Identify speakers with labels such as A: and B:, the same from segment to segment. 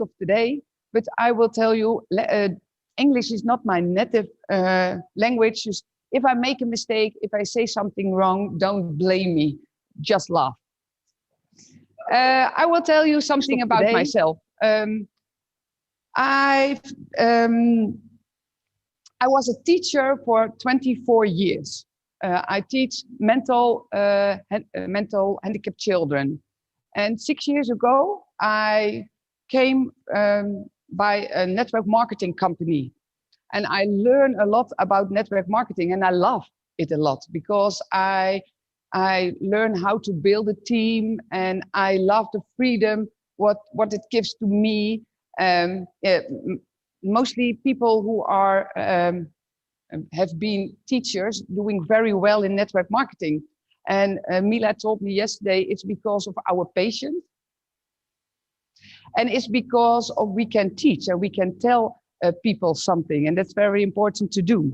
A: of today, but I will tell you, English is not my native language. Just if I make a mistake, if I say something wrong, don't blame me, just laugh. I will tell you something about myself. I've, um, I was a teacher for 24 years. I teach mental handicapped children. And 6 years ago, I came by a network marketing company. And I learned a lot about network marketing, and I love it a lot because I learn how to build a team, and I love the freedom what it gives to me. Yeah, mostly people who are have been teachers doing very well in network marketing. And Mila told me yesterday it's because of our patience, and it's because of we can teach and we can tell people something, and that's very important to do.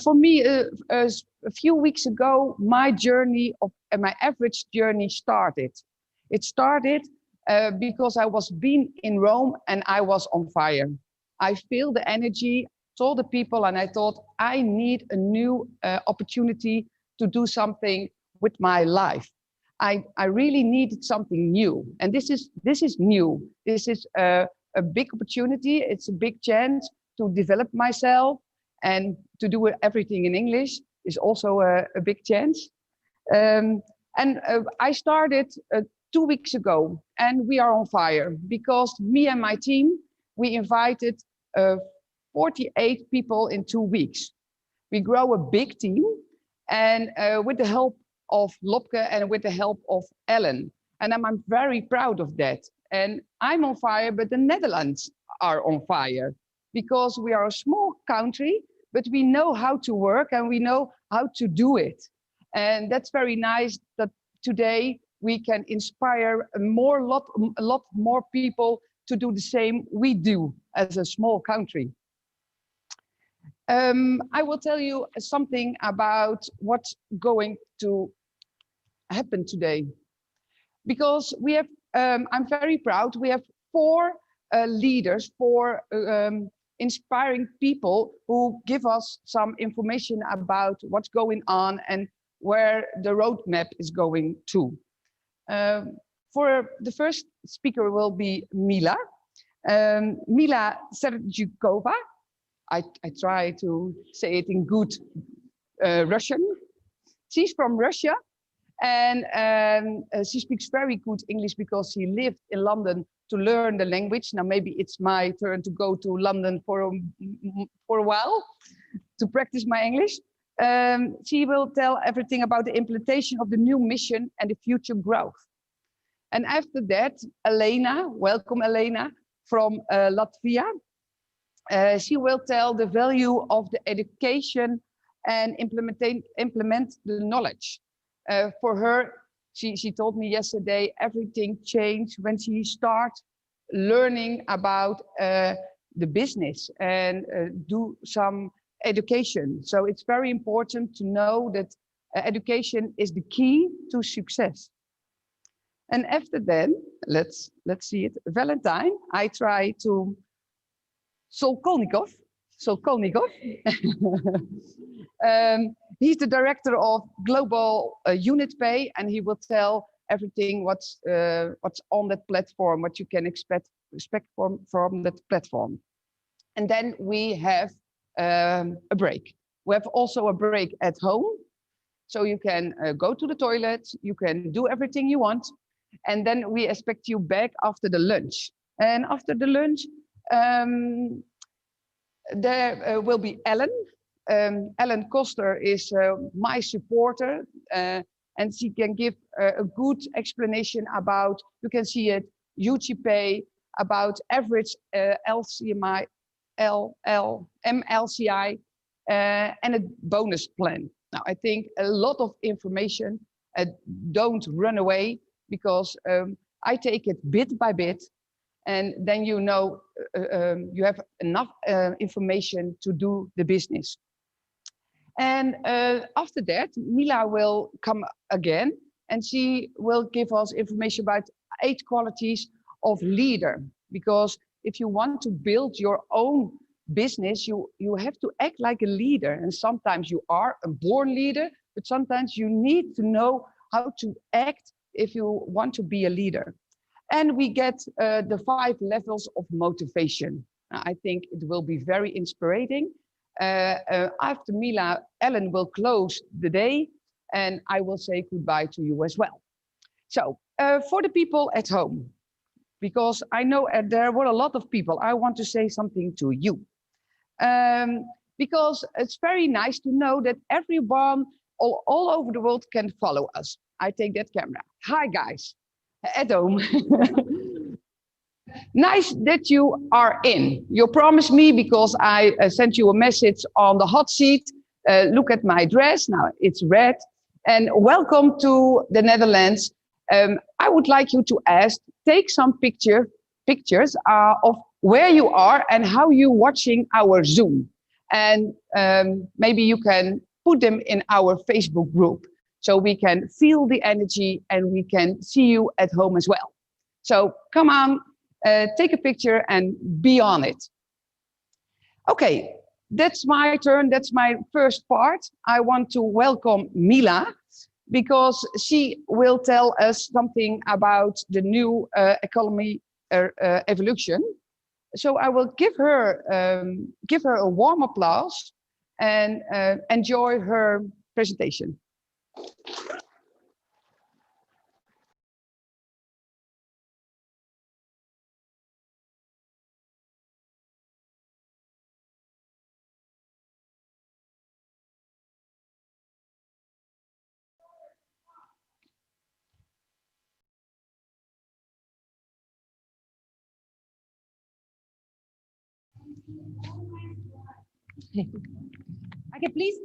A: For me, a few weeks ago, my journey of my average journey started. It started because I was been in Rome and I was on fire. I feel the energy, told the people, and I thought I need a new opportunity to do something with my life. I really needed something new, and this is new. This is a big opportunity. It's a big chance to develop myself, and to do everything in English is also a big chance. And I started 2 weeks ago, and we are on fire because me and my team, we invited 48 people in 2 weeks. We grow a big team, and with the help of Lopke and with the help of Ellen. And I'm very proud of that. And I'm on fire, but the Netherlands are on fire because we are a small country, but we know how to work and we know how to do it. And that's very nice that today we can inspire a lot more people to do the same we do as a small country. I will tell you something about what's going to happen today, because we have, I'm very proud, we have four leaders, four inspiring people who give us some information about what's going on and where the roadmap is going to. For the first speaker will be Mila. Mila Serdyukova. I try to say it in good Russian. She's from Russia, and she speaks very good English because she lived in London to learn the language. Now maybe it's my turn to go to London for a while to practice my English. She will tell everything about the implementation of the new mission and the future growth. And after that, Elena, welcome Elena, from Latvia. She will tell the value of the education and implement the knowledge. For her, she told me yesterday, everything changed when she started learning about the business and do some education. So it's very important to know that education is the key to success. And after that, let's see it. Valentine, I try to Solkolnikov. He's the director of Global Unit Pay, and he will tell everything what's on that platform, what you can expect from that platform. And then we have a break. We have also a break at home, so you can go to the toilet, you can do everything you want, and then we expect you back after the lunch. And after the lunch, there will be Ellen. Ellen Koster is my supporter, and she can give a good explanation about, you can see it, UGPay, about average LCMI, MLCI, and a bonus plan. Now, I think a lot of information, don't run away, because I take it bit by bit, and then you know you have enough information to do the business. And after that, Mila will come again, and she will give us information about 8 qualities of leader, because if you want to build your own business, you have to act like a leader. And sometimes you are a born leader, but sometimes you need to know how to act if you want to be a leader. And we get the 5 levels of motivation. I think it will be very inspiring. After Mila, Ellen will close the day, and I will say goodbye to you as well. So for the people at home, because I know there were a lot of people, I want to say something to you. Because it's very nice to know that everyone all over the world can follow us. I take that camera. Hi guys, at home. Nice that you are in. You promised me, because I sent you a message on the hot seat. Look at my dress, now it's red. And welcome to the Netherlands. I would like you to take some pictures of where you are and how you're watching our Zoom. And maybe you can put them in our Facebook group so we can feel the energy and we can see you at home as well. So come on, take a picture and be on it. Okay, that's my turn. That's my first part. I want to welcome Mila, because she will tell us something about the new economy evolution. So I will give her a warm applause and enjoy her presentation. Okay, please.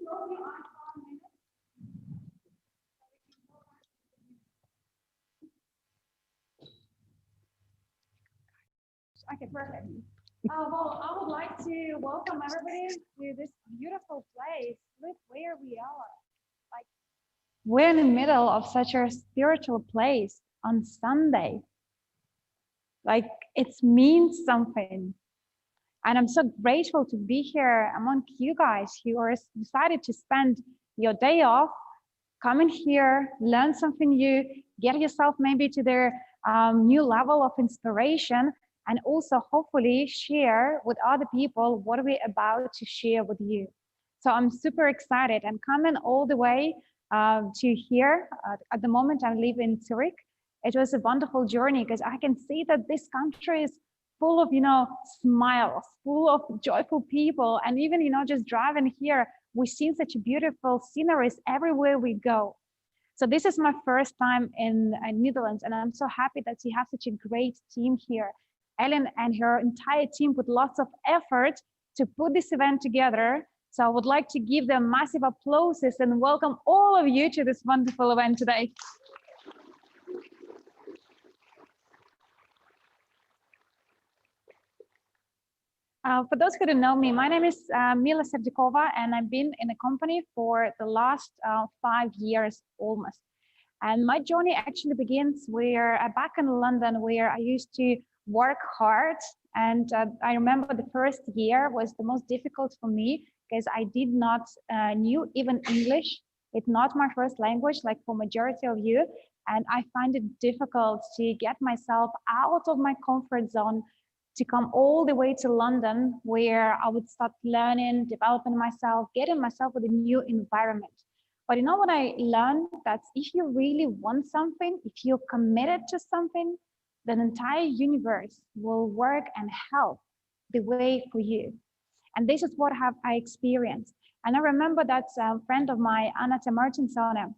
A: Okay, perfect.
B: Well, I would like to welcome everybody to this beautiful place. Look where we are. Like, we're in the middle of such a spiritual place on Sunday. Like, it means something. And I'm so grateful to be here among you guys who are decided to spend your day off, come in here, learn something new, get yourself maybe to their new level of inspiration, and also hopefully share with other people what we're about to share with you. So I'm super excited and coming all the way to here. At the moment, I live in Zurich. It was a wonderful journey because I can see that this country is full of, smiles, full of joyful people. And even, just driving here, we've seen such beautiful sceneries everywhere we go. So this is my first time in Netherlands, and I'm so happy that you have such a great team here. Ellen and her entire team put lots of effort to put this event together. So I would like to give them massive applauses and welcome all of you to this wonderful event today. For those who don't know me, my name is Mila Serdyakova, and I've been in the company for the last 5 years almost. And my journey actually begins back in London, where I used to work hard. And I remember the first year was the most difficult for me because I did not knew even English. It's not my first language, like for majority of you. And I find it difficult to get myself out of my comfort zone to come all the way to London, where I would start learning, developing myself, getting myself with a new environment. But you know what I learned? That if you really want something, if you're committed to something, the entire universe will work and help the way for you. And this is what I experienced. And I remember that a friend of mine, Anna Martinsone,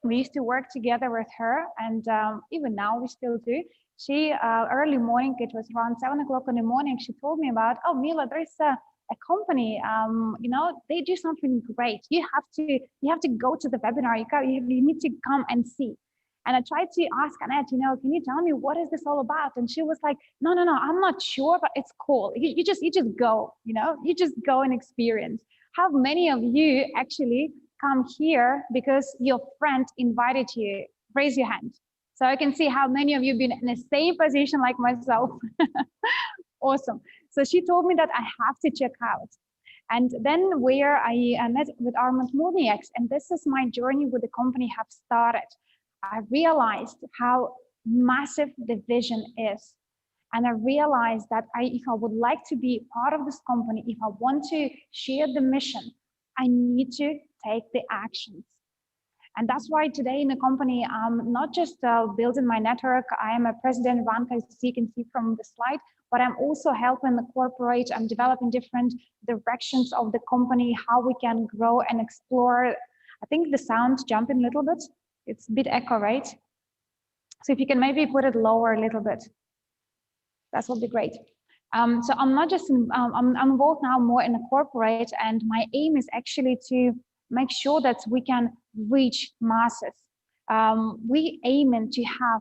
B: we used to work together with her, and even now we still do. She early morning, it was around 7 o'clock in the morning, she told me about, oh Mila, there's a company, they do something great. You have to go to the webinar. You need to come and see. And I tried to ask Annette, can you tell me what is this all about? And she was like, no, I'm not sure, but it's cool. You just go, you just go and experience. How many of you actually come here because your friend invited you? Raise your hand. So I can see how many of you have been in the same position like myself. Awesome. So she told me that I have to check out. And then where I met with Armand Mourniacs, and this is my journey with the company have started. I realized how massive the vision is. And I realized that if I would like to be part of this company, if I want to share the mission, I need to take the actions. And that's why today in the company, I'm not just building my network. I am a president, Ranka, as you can see from the slide, but I'm also helping the corporate. I'm developing different directions of the company, how we can grow and explore. I think the sound jumping a little bit. It's a bit echo, right? So if you can maybe put it lower a little bit, that would be great. So I'm not just, I'm involved now more in the corporate, and my aim is actually to make sure that we can reach masses. We aiming to have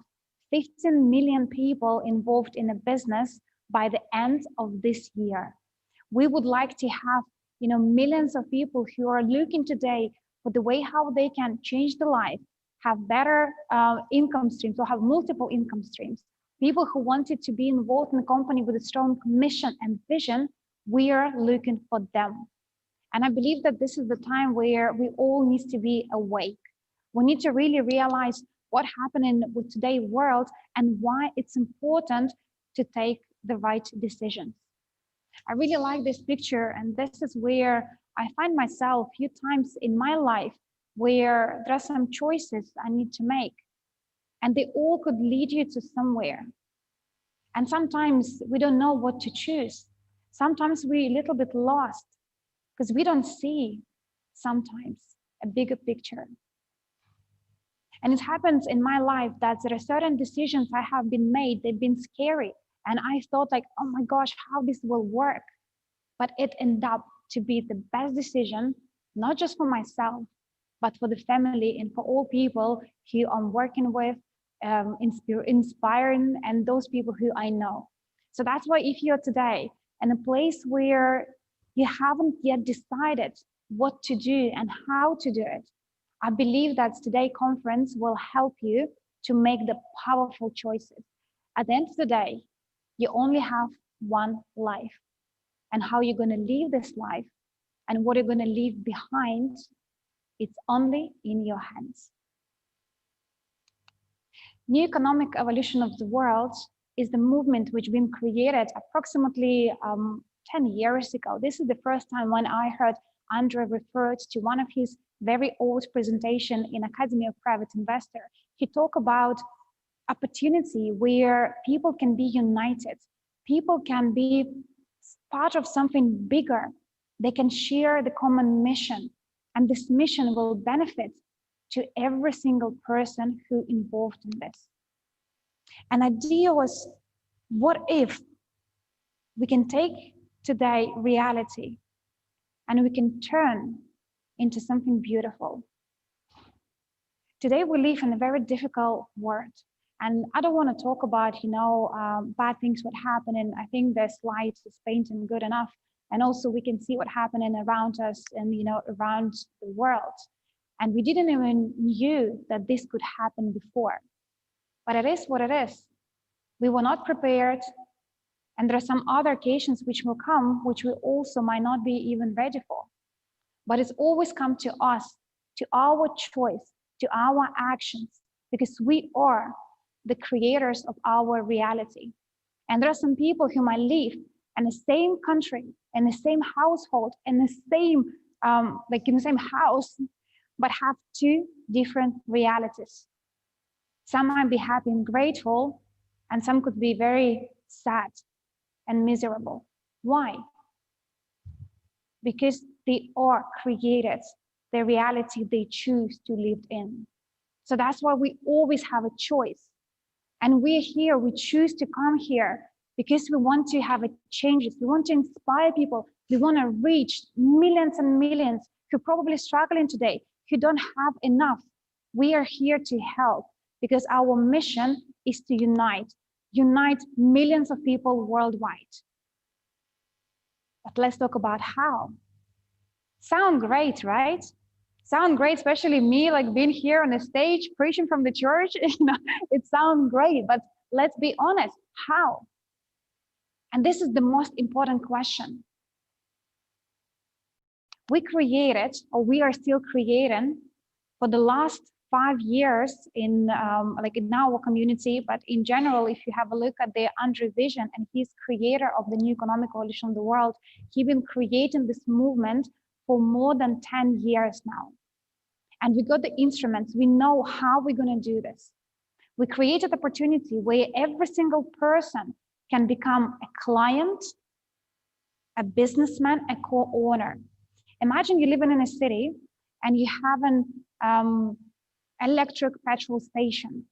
B: 15 million people involved in a business by the end of this year. We would like to have, millions of people who are looking today for the way how they can change the life, have better income streams, or have multiple income streams. People who wanted to be involved in the company with a strong mission and vision, we are looking for them. And I believe that this is the time where we all need to be awake. We need to really realize what happening with today's world and why it's important to take the right decisions. I really like this picture, and this is where I find myself a few times in my life where there are some choices I need to make, and they all could lead you to somewhere. And sometimes we don't know what to choose. Sometimes we're a little bit lost because we don't see sometimes a bigger picture. And it happens in my life that there are certain decisions I have been made, they've been scary. And I thought like, oh my gosh, how this will work. But it ended up to be the best decision, not just for myself, but for the family and for all people who I'm working with, inspiring, and those people who I know. So that's why if you're today in a place where you haven't yet decided what to do and how to do it, I believe that today's conference will help you to make the powerful choices. At the end of the day, you only have one life, and how you're going to live this life and what you're going to leave behind, it's only in your hands. New economic evolution of the world is the movement which been created approximately 10 years ago. This is the first time when I heard Andre referred to one of his very old presentation in Academy of Private Investor. He talked about opportunity where people can be united. People can be part of something bigger. They can share the common mission, and this mission will benefit to every single person who involved in this. An idea was, what if we can take today reality and we can turn into something beautiful? Today we live in a very difficult world, and I don't want to talk about bad things what happen, and I think the slides is painting good enough, and also we can see what happening around us and around the world, and we didn't even knew that this could happen before, but it is what it is. We were not prepared, and there are some other occasions which will come which we also might not be even ready for, but it's always come to us, to our choice, to our actions, because we are the creators of our reality. And there are some people who might live in the same country, in the same household, in the same in the same house, but have two different realities. Some might be happy and grateful, and some could be very sad and miserable. Why? Because they are created the reality they choose to live in. So that's why we always have a choice. And we're here, we choose to come here because we want to have a changes. We want to inspire people. We want to reach millions and millions who are probably struggling today, who don't have enough. We are here to help because our mission is to unite millions of people worldwide. But let's talk about how. Sound great, right? Sound great, especially me, like being here on the stage, preaching from the church. It sounds great, but let's be honest, how? And this is the most important question. We created, or we are still creating, for the last 5 years in like in our community, but in general, if you have a look at the Andrew Vision, and he's creator of the New Economic Coalition of the World, he's been creating this movement for more than 10 years now. And we got the instruments, we know how we're gonna do this. We created opportunity where every single person can become a client, a businessman, a co-owner. Imagine you're living in a city and you have an electric petrol station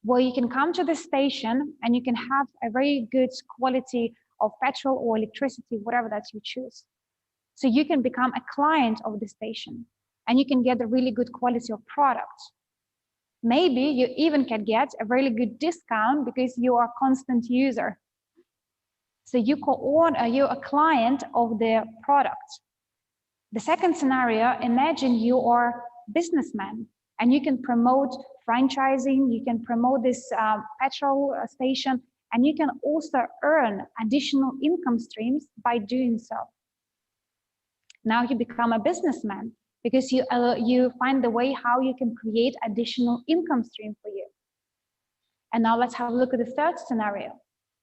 B: where you can come to the station and you can have a very good quality of petrol or electricity, whatever that you choose. So you can become a client of the station and you can get a really good quality of product. Maybe you even can get a really good discount because you are a constant user. So you co-own, you're a client of the product. The second scenario, imagine you are a businessman and you can promote franchising, you can promote this petrol station, and you can also earn additional income streams by doing so. Now you become a businessman because you find the way how you can create additional income stream for you. And now let's have a look at the third scenario.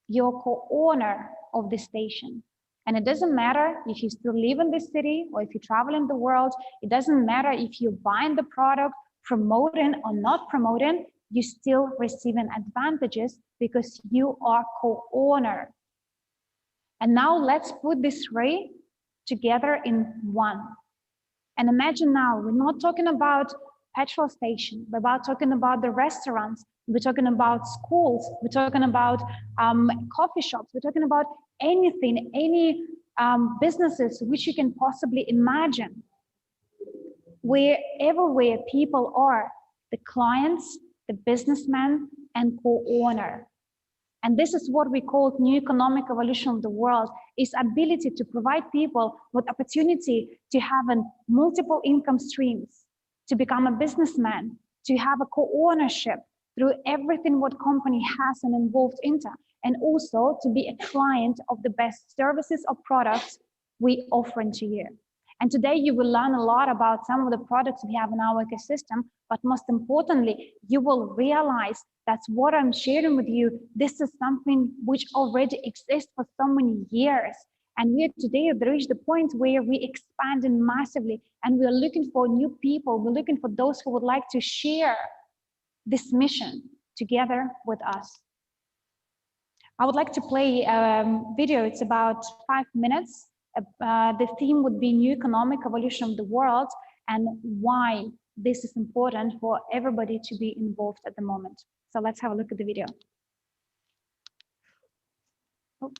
B: You're co-owner of the station. And it doesn't matter if you still live in this city or if you travel in the world. It doesn't matter if you're buying the product, promoting or not promoting, you're still receiving advantages because you are co-owner. And now let's put these three together in one. And imagine now, we're not talking about petrol station, we're talking about the restaurants, we're talking about schools, we're talking about coffee shops, we're talking about anything, any businesses which you can possibly imagine. Wherever where people are, the clients, the businessman, and co-owner. And this is what we call new economic evolution of the world, is ability to provide people with opportunity to have multiple income streams, to become a businessman, to have a co-ownership through everything what company has and involved into, and also to be a client of the best services or products we offering to you. And today you will learn a lot about some of the products we have in our ecosystem, but most importantly, you will realize that what I'm sharing with you, this is something which already exists for so many years. And we today have reached the point where we expanding massively and we're looking for new people. We're looking for those who would like to share this mission together with us. I would like to play a video. It's about 5 minutes. The theme would be new economic evolution of the world and why this is important for everybody to be involved at the moment. So let's have a look at the video. Oh.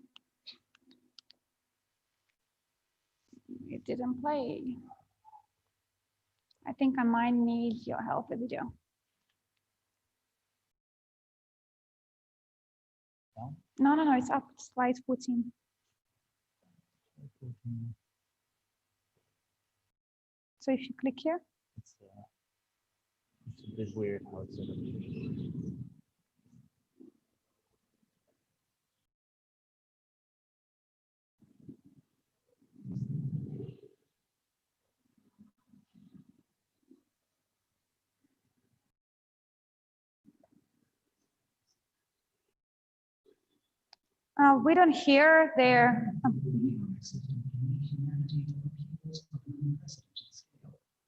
B: It didn't play. I think I might need your help with video. No, it's up, slide 14. So if you click here. It's a bit weird how it's sort of... We don't hear their...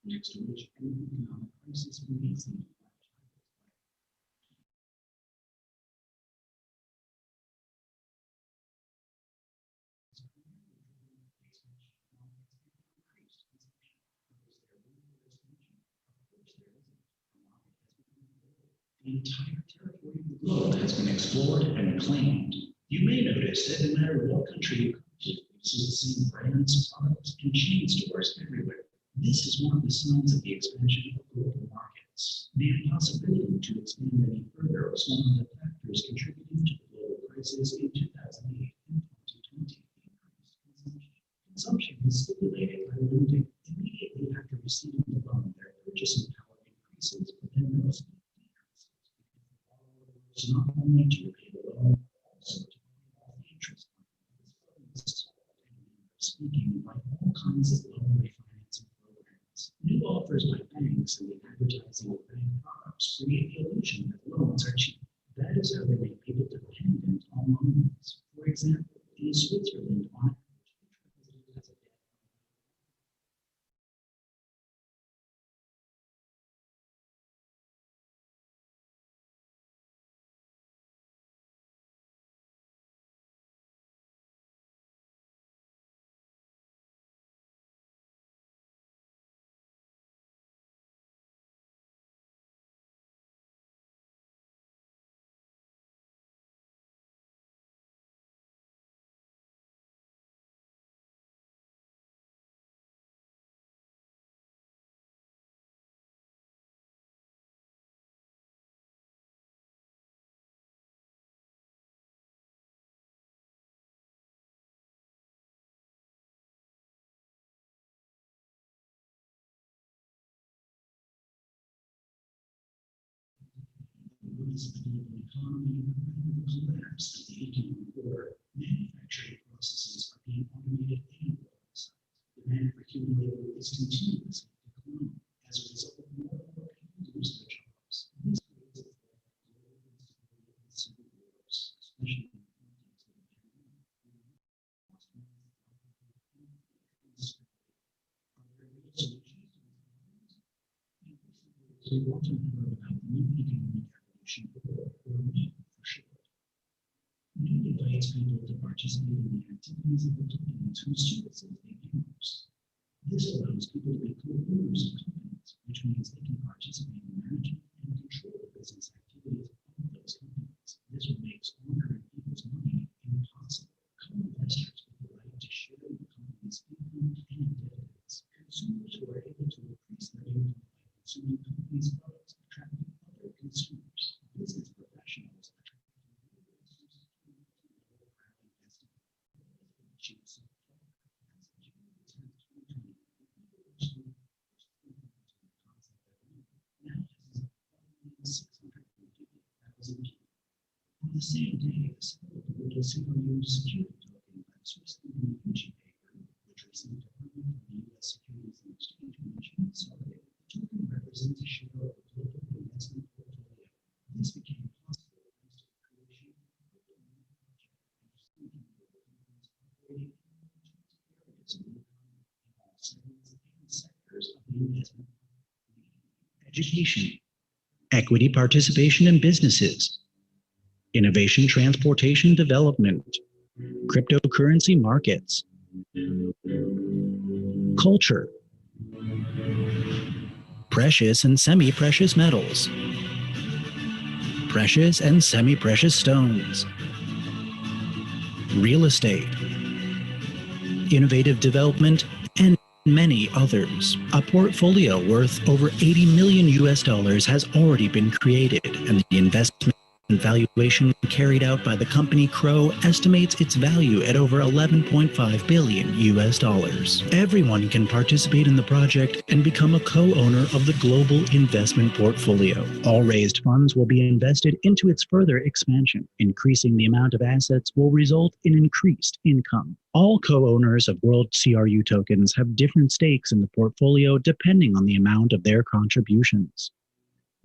B: Next to which any economic crisis remains. The entire territory of the globe has been explored and claimed. You may notice that no matter what country you come to, you see the same brands, products, and chain stores everywhere. This is one of the signs of the expansion of global markets. The impossibility to expand any further was one of the factors contributing to the global crisis in 2008 and 2020. Consumption was stimulated by lending immediately after receiving the loan. Their
C: speaking, like all kinds of loan refinancing programs, new offers by banks and the advertising of bank products create the illusion that loans are cheap. That is how they make people dependent on loans. For example, in Switzerland, on average, each resident has a debt. Rise of the global economy, and the collapse of the economic order, manufacturing processes are being automated and robotized. Demand for human labor is continuously declining as a result of more and more people lose their jobs. This creates a threat of global instability and civil wars, especially in the context of the pandemic. Are there real solutions to these problems? In recent years, we often heard about the new economic evolution, or NEEW for short. NEEW invites people to participate in the activities of the companies whose services they use. This allows people to be co-owners of companies, which means they can participate in managing and control the business activities of those companies. This makes ordinary people's money impossible. Co-investors with the right to share in the company's income and dividends. Consumers who are able to increase their income by consuming companies' products, attracting other consumers. Business professionals attracting new investors to lower crowd investing. Cheats so far. As of June 10th, 2020, people were still the concept that now has 650,000 people. On the same day, the sale of the little single-use security token by the Swiss company Evorich, which received a permit from the U.S. Securities and Exchange Commission, started. The token represents a share of the global investment portfolio. This became possible thanks to the creation of the crypto money project and speaking with the companies operating in more than 20 areas of the economy in all segments and sectors of the investment. Education, equity participation in businesses, innovation, transportation, development, cryptocurrency markets, culture, precious and semi-precious metals, precious and semi-precious stones, real estate, innovative development, and many others. A portfolio worth over 80 million US dollars has already been created, and the investment valuation carried out by the company Crow estimates its value at over 11.5 billion US dollars. Everyone can participate in the project and become a co-owner of the global investment portfolio. All raised funds will be invested into its further expansion. Increasing the amount of assets will result in increased income. All co-owners of World CRU tokens have different stakes in the portfolio depending on the amount of their contributions.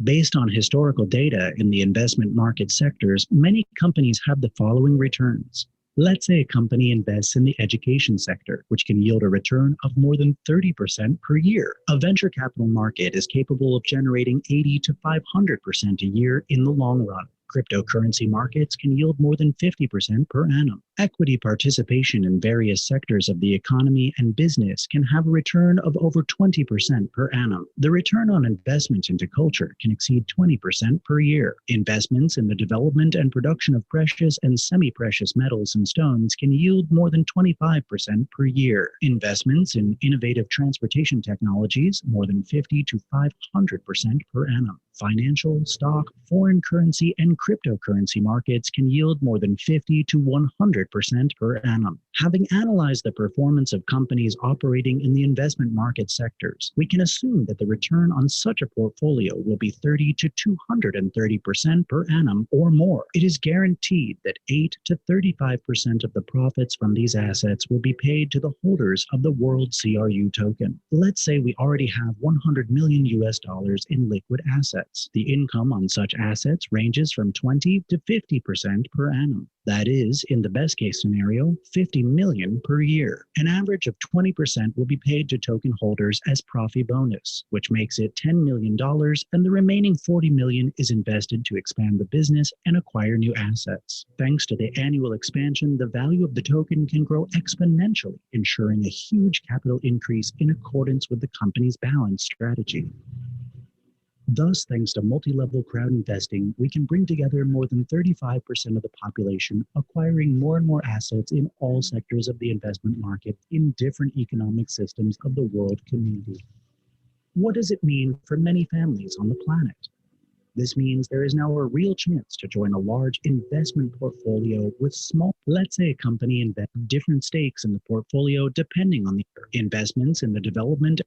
C: Based on historical data in the investment market sectors, many companies have the following returns. Let's say a company invests in the education sector, which can yield a return of more than 30% per year. A venture capital market is capable of generating 80 to 500% a year in the long run. Cryptocurrency markets can yield more than 50% per annum. Equity participation in various sectors of the economy and business can have a return of over 20% per annum. The return on investment into culture can exceed 20% per year. Investments in the development and production of precious and semi-precious metals and stones can yield more than 25% per year. Investments in innovative transportation technologies, more than 50 to 500% per annum. Financial, stock, foreign currency, and cryptocurrency markets can yield more than 50 to 100% 5% per annum. Having analyzed the performance of companies operating in the investment market sectors, we can assume that the return on such a portfolio will be 30 to 230% per annum or more. It is guaranteed that 8 to 35% of the profits from these assets will be paid to the holders of the World CRU token. Let's say we already have 100 million US dollars in liquid assets. The income on such assets ranges from 20 to 50% per annum. That is, in the best case scenario, 50 million per year. An average of 20% will be paid to token holders as profit bonus, which makes it $10 million, and the remaining 40 million is invested to expand the business and acquire new assets. Thanks to the annual expansion, the value of the token can grow exponentially, ensuring a huge capital increase in accordance with the company's balanced strategy. Thus, thanks to multi-level crowd investing, we can bring together more than 35% of the population, acquiring more and more assets in all sectors of the investment market in different economic systems of the world community. What does it mean for many families on the planet? This means there is now a real chance to join a large investment portfolio with small, let's say a company invests different stakes in the portfolio depending on the investments in the development.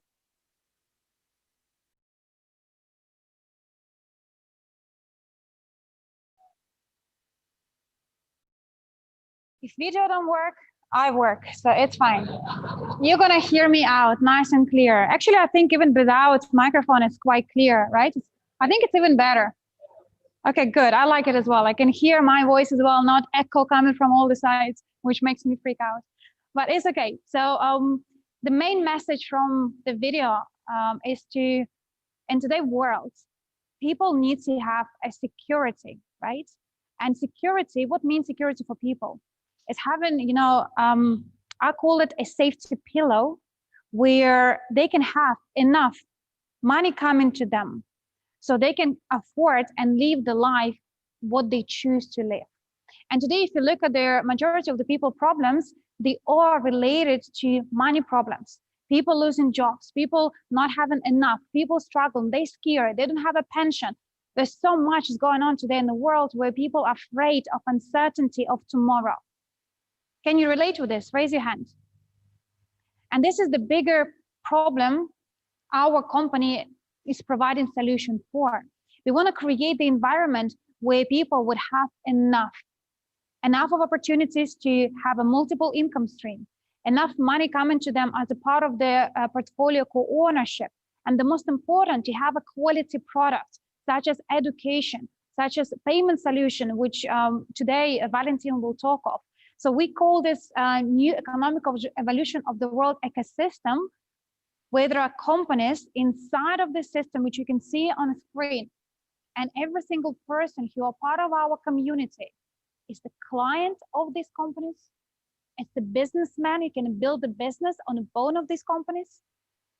B: If video don't work, I work, so it's fine. You're gonna hear me out nice and clear. Actually, I think even without microphone, it's quite clear, right? I think it's even better. Okay, good, I like it as well. I can hear my voice as well, not echo coming from all the sides, which makes me freak out, but it's okay. So the main message from the video is to, in today's world, people need to have a security, right? And security, what means security for people? Is having, I call it a safety pillow where they can have enough money coming to them so they can afford and live the life what they choose to live. And today, if you look at the majority of the people problems, they are related to money problems. People losing jobs, people not having enough, people struggling, they scared, they don't have a pension. There's so much is going on today in the world where people are afraid of uncertainty of tomorrow. Can you relate to this? Raise your hand. And this is the bigger problem our company is providing solution for. We want to create the environment where people would have enough of opportunities to have a multiple income stream, enough money coming to them as a part of their portfolio co-ownership. And the most important, to have a quality product, such as education, such as payment solution, which today Valentin will talk of. So we call this new economic evolution of the world ecosystem, where there are companies inside of the system, which you can see on the screen. And every single person who are part of our community is the client of these companies. It's the businessman. You can build a business on the bone of these companies.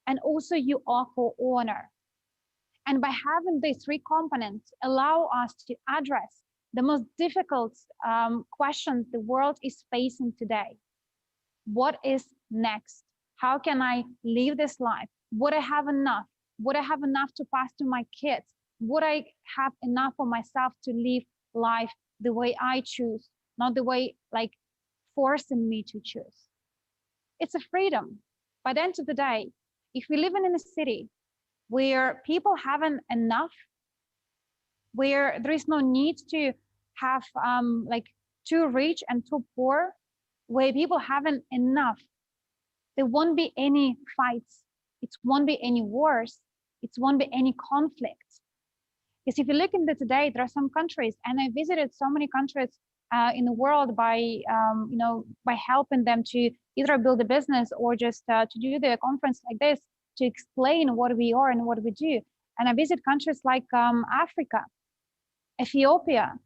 B: And also you are co-owner. And by having these three components, allow us to address the most difficult questions the world is facing today. What is next? How can I live this life? Would I have enough? Would I have enough to pass to my kids? Would I have enough for myself to live life the way I choose, not the way like forcing me to choose? It's a freedom. By the end of the day, if we live in a city where people haven't enough, where there is no need to have like too rich and too poor, where people haven't enough, there won't be any fights. It won't be any wars. It won't be any conflict. Because if you look into today, there are some countries, and I visited so many countries in the world by by helping them to either build a business or just to do the conference like this to explain what we are and what we do. And I visit countries like Africa, Ethiopia,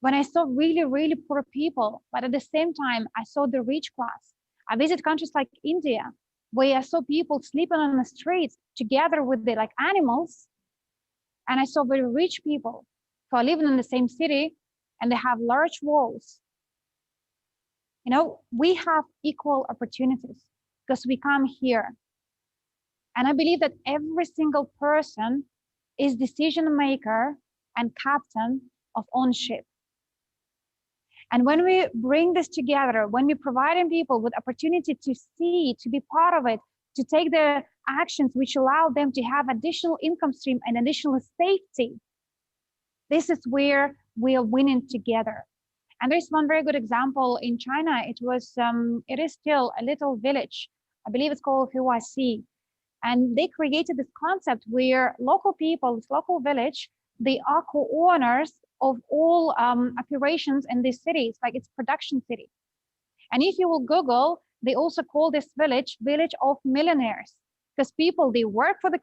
B: when I saw really, really poor people, but at the same time, I saw the rich class. I visit countries like India, where I saw people sleeping on the streets together with the like animals. And I saw very rich people who are living in the same city and they have large walls. You know, we have equal opportunities because we come here. And I believe that every single person is decision maker and captain of own ship. And when we bring this together, when we provide people with opportunity to see, to be part of it, to take the actions which allow them to have additional income stream and additional safety, this is where we are winning together. And there's one very good example in China. It is still a little village. I believe it's called Huasi. And they created this concept where local people, this local village, they are co-owners of all operations in this city. It's like it's production city. And if you will Google, they also call this village of millionaires, because people, they work for the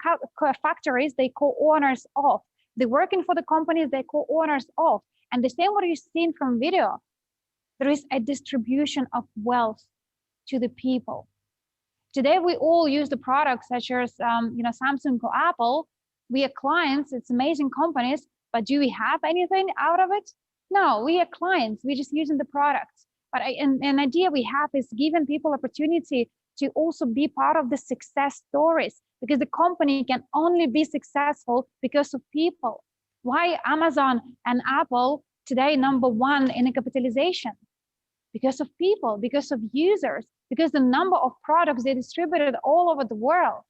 B: factories, they co-owners of. They're working for the companies, they co-owners of. And the same what you've seen from video, there is a distribution of wealth to the people. Today, we all use the products such as Samsung or Apple. We are clients, it's amazing companies, but do we have anything out of it? No, we are clients, we're just using the products. But an idea we have is giving people opportunity to also be part of the success stories, because the company can only be successful because of people. Why Amazon and Apple today #1 in the capitalization? Because of people, because of users, because the number of products they distributed all over the world.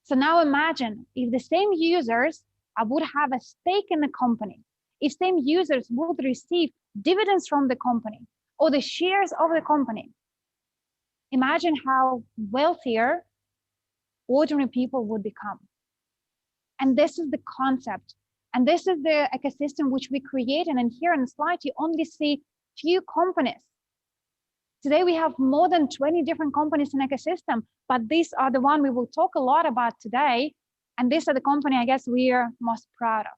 B: So now imagine if the same users would have a stake in the company, if same users would receive dividends from the company or the shares of the company. Imagine how wealthier ordinary people would become. And this is the concept. And this is the ecosystem which we created. And here on the slide, you only see few companies. Today, we have more than 20 different companies in ecosystem, but these are the one we will talk a lot about today. And these are the company, I guess, we are most proud of.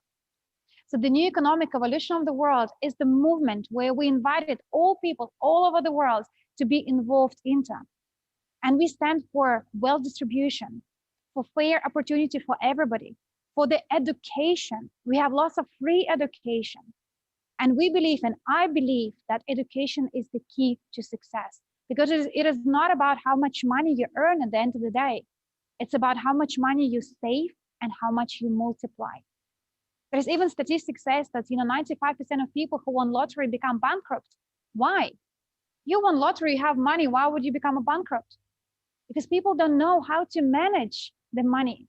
B: So the new economic evolution of the world is the movement where we invited all people all over the world to be involved into. And we stand for wealth distribution, for fair opportunity for everybody, for the education. We have lots of free education. And we believe, and I believe, that education is the key to success, because it is not about how much money you earn at the end of the day. It's about how much money you save and how much you multiply. There's even statistics says that 95% of people who won lottery become bankrupt. Why? You won lottery, you have money, why would you become a bankrupt? Because people don't know how to manage the money.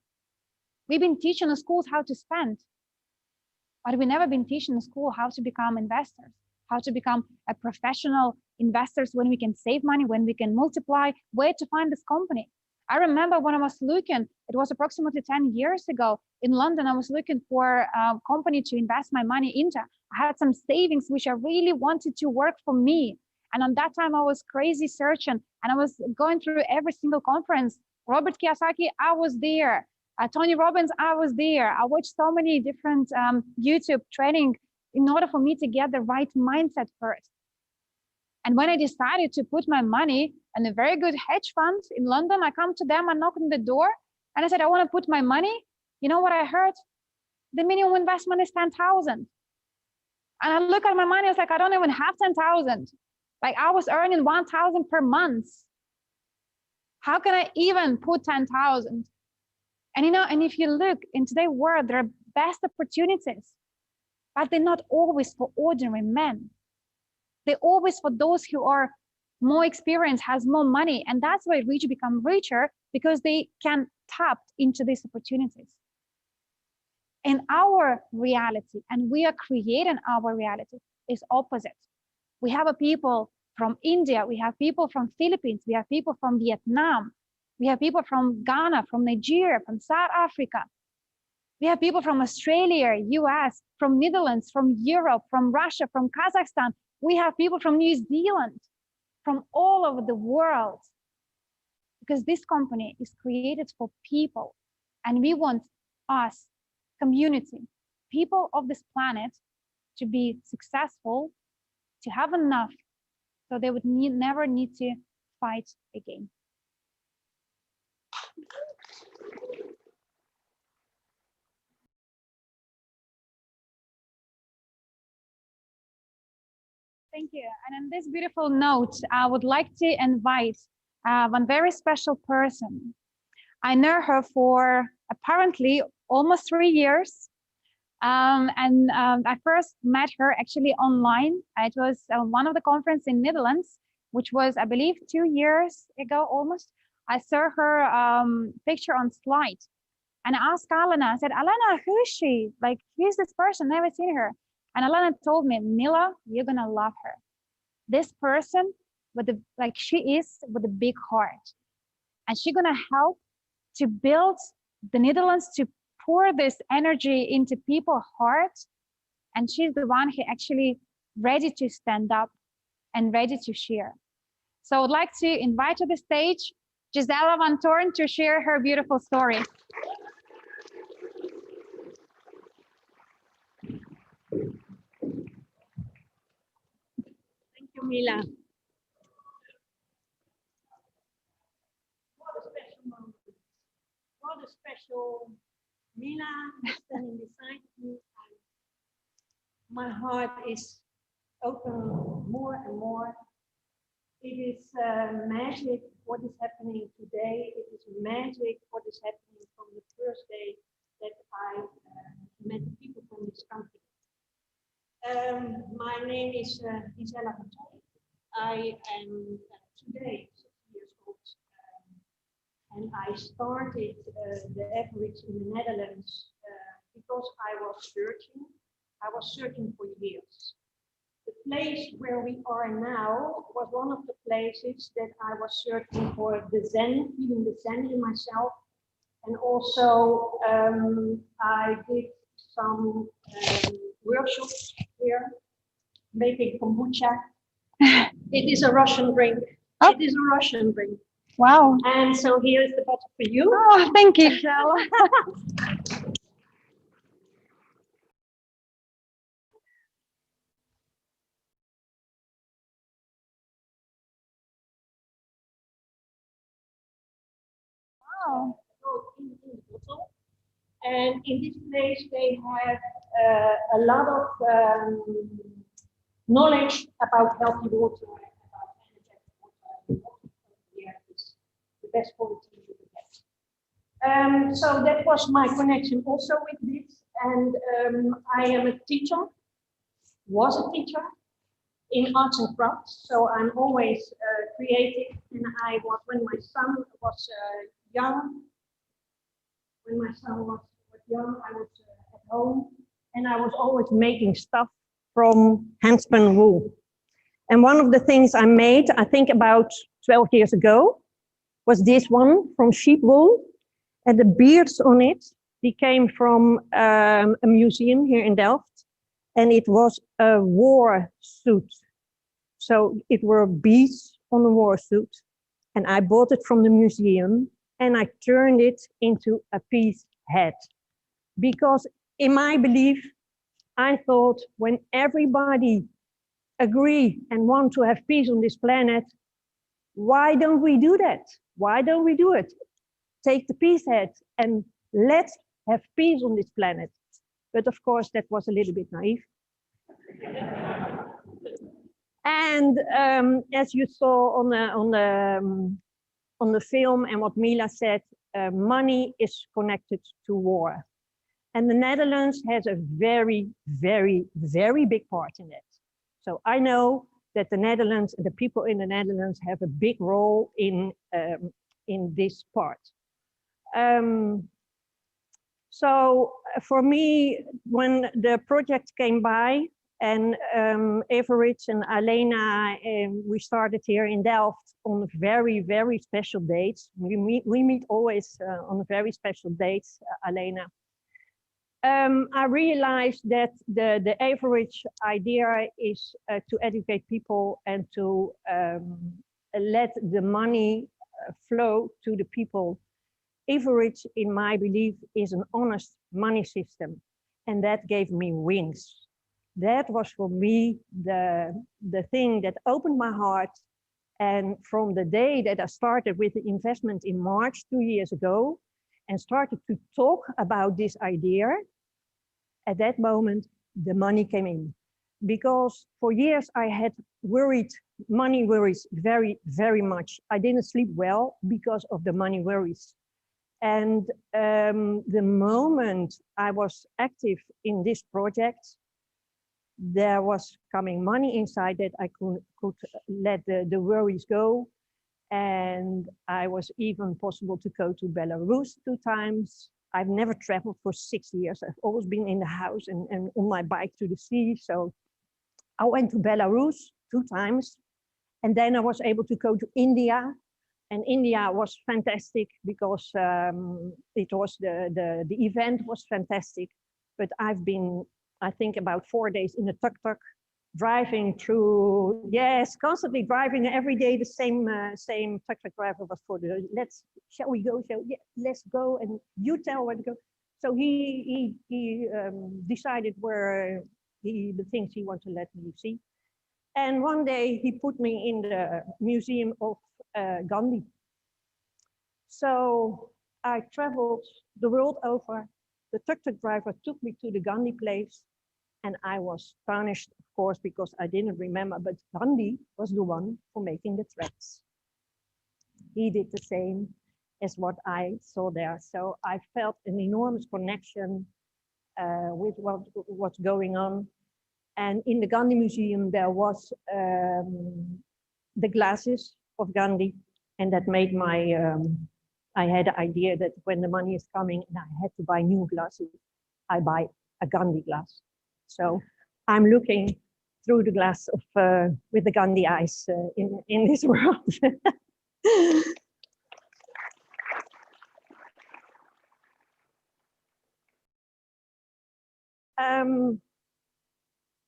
B: We've been teaching the schools how to spend, but we've never been teaching the school how to become investors, how to become a professional investors, when we can save money, when we can multiply, where to find this company. I remember when I was looking, it was approximately 10 years ago in London, I was looking for a company to invest my money into. I had some savings which I really wanted to work for me. And on that time I was crazy searching and I was going through every single conference. Robert Kiyosaki, I was there. Tony Robbins, I was there. I watched so many different YouTube training in order for me to get the right mindset first. And when I decided to put my money in a very good hedge fund in London, I come to them and knock on the door and I said, I want to put my money. You know what I heard? The minimum investment is 10,000. And I look at my money, I was like, I don't even have 10,000. Like I was earning 1,000 per month. How can I even put 10,000? And and if you look in today's world, there are best opportunities, but they're not always for ordinary men. They're always for those who are more experienced, has more money. And that's why rich become richer, because they can tap into these opportunities. In our reality, and we are creating our reality, is opposite. We have a people from India, we have people from Philippines, we have people from Vietnam, we have people from Ghana, from Nigeria, from South Africa. We have people from Australia, US, from Netherlands, from Europe, from Russia, from Kazakhstan. We have people from New Zealand, from all over the world. Because this company is created for people. And we want us, community, people of this planet, to be successful, to have enough, so they would never need to fight again. Thank you. And on this beautiful note, I would like to invite one very special person. I know her for apparently almost 3 years. I first met her actually online. It was one of the conference in Netherlands, which was, I believe, 2 years ago almost. I saw her picture on slide. And I asked Alana, I said, Alana, who is she? Like, who's this person? Never seen her. And Alana told me, Mila, you're gonna love her. This person with the, like she is with a big heart. And she's gonna help to build the Netherlands, to pour this energy into people's hearts. And she's the one who actually ready to stand up and ready to share. So I would like to invite to the stage Gisela Van Toorn to share her beautiful story.
D: Thank you, Mila. What a special moment. What a special Mila standing beside me. My heart is open more and more. It is magic what is happening today. It is magic what is happening from the first day that I met the people from this company. My name is Gisela Van Toorn. I am today 6 years old, and I started the Evorich in the Netherlands because I was searching. I was searching for years. The place where we are now was one of the places that I was searching for the Zen, feeling the Zen in myself. And also I did some workshops here, making kombucha. It is a Russian drink. Oh. It is a Russian drink.
B: Wow.
D: And so here is the bottle for you.
B: Oh, thank you, Gisela. Wow.
D: In the bottle. And in this place, they have a lot of knowledge about healthy water, about energetic water. Here is the best quality you can get. So that was my connection also with this. And I am a teacher, was a teacher in arts and crafts. So I'm always creative. And I was, when my son was young, young, I was at home, and I was always making stuff from handspun wool. And one of the things I made, I think about 12 years ago, was this one from sheep wool. And the beards on it, they came from a museum here in Delft. And it was a war suit. So it were beads on a war suit. And I bought it from the museum, and I turned it into a peace head. Because in my belief, I thought when everybody agree and want to have peace on this planet, why don't we do that? Why don't we do it? Take the peace head and let's have peace on this planet. But of course, that was a little bit naive. And as you saw on the film and what Mila said, money is connected to war. And the Netherlands has a very, very, very big part in it. So I know that the Netherlands, the people in the Netherlands have a big role in this part. So for me, when the project came by, and Evorich and Alena, we started here in Delft on very, very special dates. We meet always on very special dates, Alena. I realized that the Evorich idea is to educate people and to let the money flow to the people. Evorich, in my belief, is an honest money system, and that gave me wings. That was for me the thing that opened my heart. And from the day that I started with the investment in March 2 years ago and started to talk about this idea, at that moment, the money came in. Because for years I had money worries very, very much. I didn't sleep well because of the money worries. And the moment I was active in this project, there was coming money inside that I could let the worries go. And I was even possible to go to Belarus 2 times. I've never traveled for 6 years. I've always been in the house and on my bike to the sea. So I went to Belarus 2 times. And then I was able to go to India. And India was fantastic because it was the event was fantastic. But I've been, I think, about 4 days in a tuk-tuk, driving through, yes, constantly driving every day. The same tuk-tuk driver was for the, shall we go? Yeah, let's go. And you tell where to go. So he decided where the things he wanted to let me see. And one day he put me in the museum of Gandhi. So I traveled the world over. The tuk-tuk driver took me to the Gandhi place. And I was astonished, of course, because I didn't remember, but Gandhi was the one for making the tracks. He did the same as what I saw there. So I felt an enormous connection with what's going on. And in the Gandhi Museum, there was the glasses of Gandhi. And that made I had the idea that when the money is coming and I had to buy new glasses, I buy a Gandhi glass. So I'm looking through the glass of with the Gandhi eyes in this world.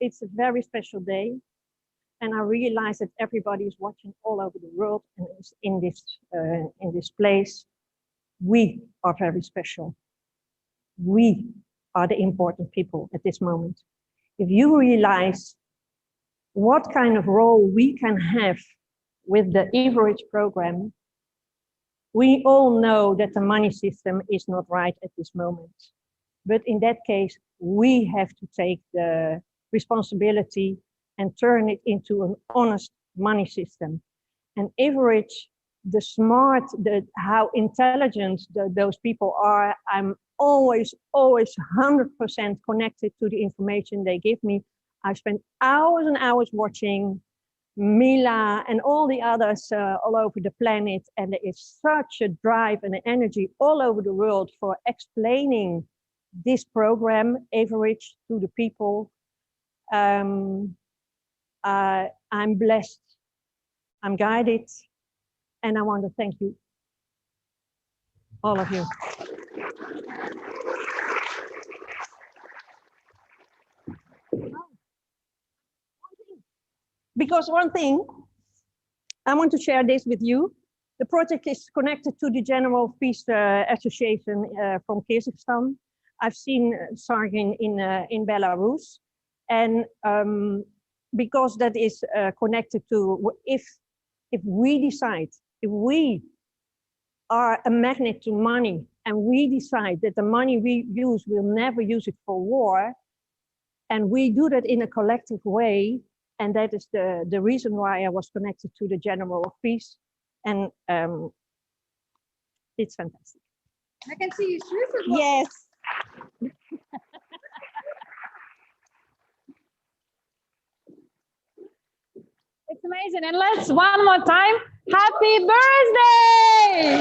D: It's a very special day, and I realize that everybody is watching all over the world and is in this place. We are very special. We are the important people at this moment. If you realize what kind of role we can have with the Evorich program, we all know that the money system is not right at this moment. But in that case, we have to take the responsibility and turn it into an honest money system. And Evorich, the smart, how intelligent those people are, I'm always 100% connected to the information they give me. I spend hours and hours watching Mila and all the others all over the planet, and there is such a drive and energy all over the world for explaining this program, Evorich, to the people. I'm blessed, I'm guided, and I want to thank you, all of you. Because one thing, I want to share this with you. The project is connected to the General Peace Association from Kyrgyzstan. I've seen Sargin in Belarus. And because that is connected to, if we decide, if we are a magnet to money and we decide that the money we use, we'll never use it for war, and we do that in a collective way, and that is the reason why I was connected to the General of Peace. And it's fantastic.
B: I can see you shoes as well.
D: Yes.
B: It's amazing. And let's one more time. Happy birthday!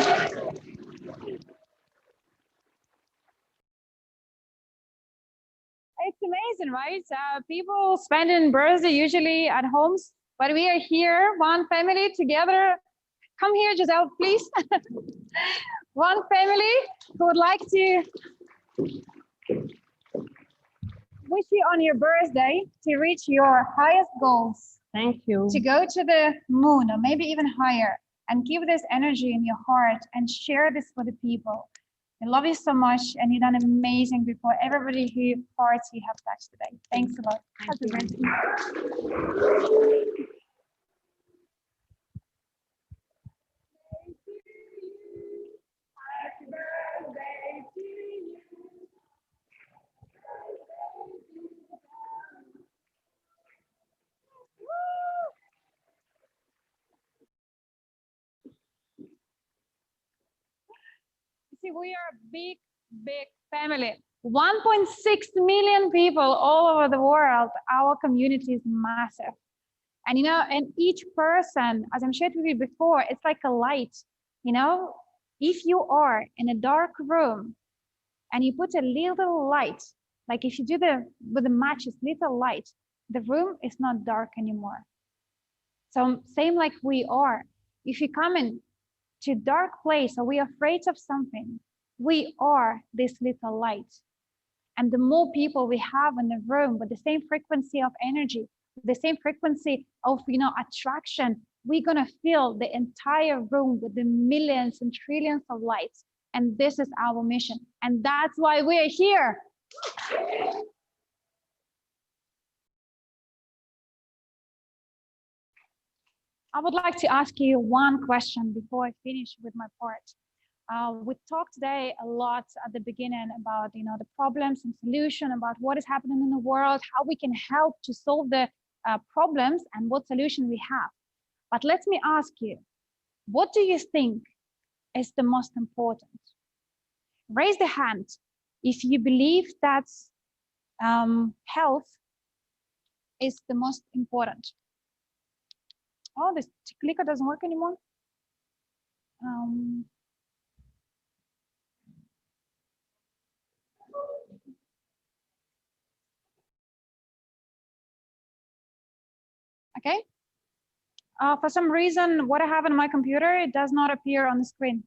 B: It's amazing, right? People spending birthday usually at homes, but we are here, one family together. Come here, Giselle, please. One family who would like to wish you on your birthday to reach your highest goals.
D: Thank you.
B: To go to the moon or maybe even higher, and keep this energy in your heart and share this with the people. I love you so much, and you've done amazing before everybody whose hearts you have touched today. Thanks a lot. Happy birthday. see, we are a big, big family. 1.6 million people all over the world. Our community is massive. And, you know, and each person, as I'm shared with you before, it's like a light, you know, if you are in a dark room and you put a little light, like if you do with the matches, little light, the room is not dark anymore. So same like we are. If you come in to dark place or we are afraid of something, we are this little light. And the more people we have in the room with the same frequency of energy, the same frequency of, you know, attraction, we're gonna fill the entire room with the millions and trillions of lights. And this is our mission. And that's why we're here. I would like to ask you one question before I finish with my part. We talked today a lot at the beginning about, you know, the problems and solution, about what is happening in the world, how we can help to solve the problems and what solution we have. But let me ask you, what do you think is the most important? Raise the hand if you believe that health is the most important. Oh, this clicker doesn't work anymore. Okay. For some reason, what I have on my computer, it does not appear on the screen.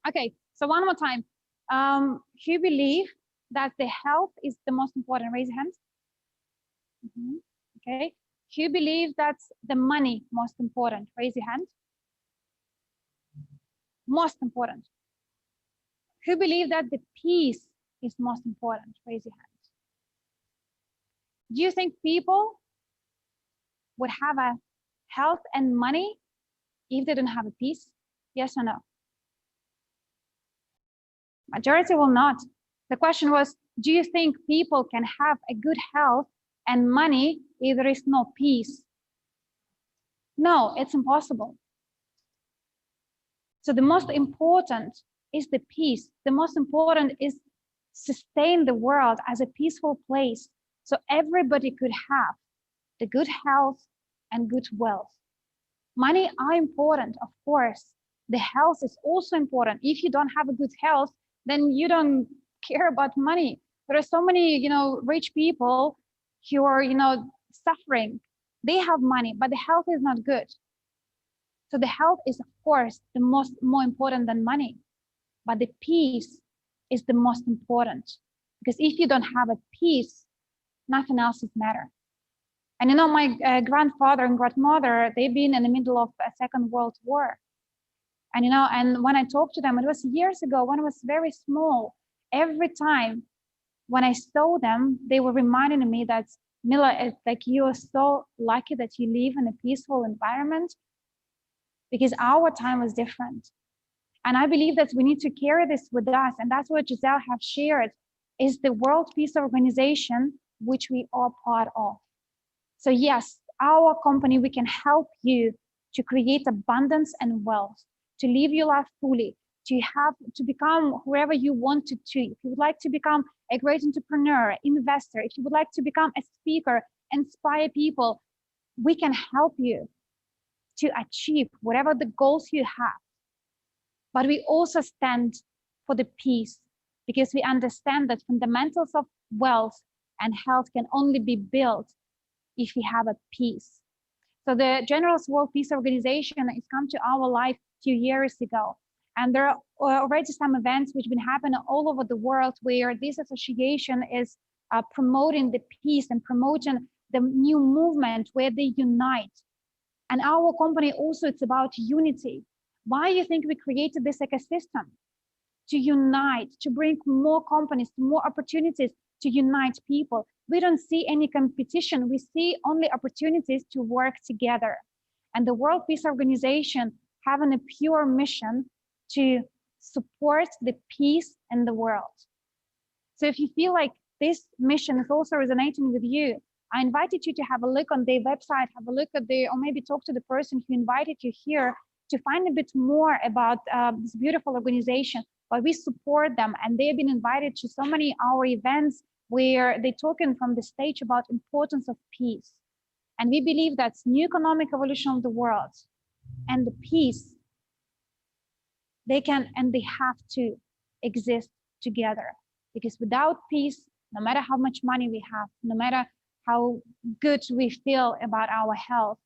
B: Okay, so one more time. Who believe that the health is the most important? Raise your hands. Okay. Who believe that's the money most important? Raise your hand. Most important. Who believe that the peace is most important? Raise your hand. Do you think people would have a health and money if they don't have a peace? Yes or no? Majority will not. The question was, do you think people can have a good health and money if there is no peace? No, it's impossible. So the most important is the peace. The most important is sustain the world as a peaceful place so everybody could have the good health and good wealth. Money are important, of course. The health is also important. If you don't have a good health, then you don't care about money. There are so many, you know, rich people who are, you know, suffering. They have money, but the health is not good. So the health is, of course, the more important than money, but the peace is the most important, because if you don't have a peace, nothing else is matter. And you know, my grandfather and grandmother, they've been in the middle of a Second World War. And you know, and when I talked to them, it was years ago when I was very small. Every time when I saw them, they were reminding me that, Mila, it's like you are so lucky that you live in a peaceful environment, because our time was different. And I believe that we need to carry this with us. And that's what Giselle have shared, is the World Peace Organization, which we are part of. So yes, our company, we can help you to create abundance and wealth, to live your life fully, to become whoever you want to. If you would like to become a great entrepreneur, investor, if you would like to become a speaker, inspire people, we can help you to achieve whatever the goals you have. But we also stand for the peace, because we understand that fundamentals of wealth and health can only be built if we have a peace. So the General's World Peace Organization has come to our life a few years ago. And there are already some events which have been happening all over the world where this association is promoting the peace and promoting the new movement where they unite. And our company also, it's about unity. Why do you think we created this ecosystem? To unite, to bring more companies, more opportunities, to unite people. We don't see any competition. We see only opportunities to work together. And the World Peace Organization having a pure mission to support the peace in the world. So if you feel like this mission is also resonating with you, I invited you to have a look on their website, have a look at or maybe talk to the person who invited you here to find a bit more about this beautiful organization. But we support them, and they've been invited to so many our events where they're talking from the stage about importance of peace. And we believe that's new economic evolution of the world and the peace, they can and they have to exist together. Because without peace, no matter how much money we have, no matter how good we feel about our health,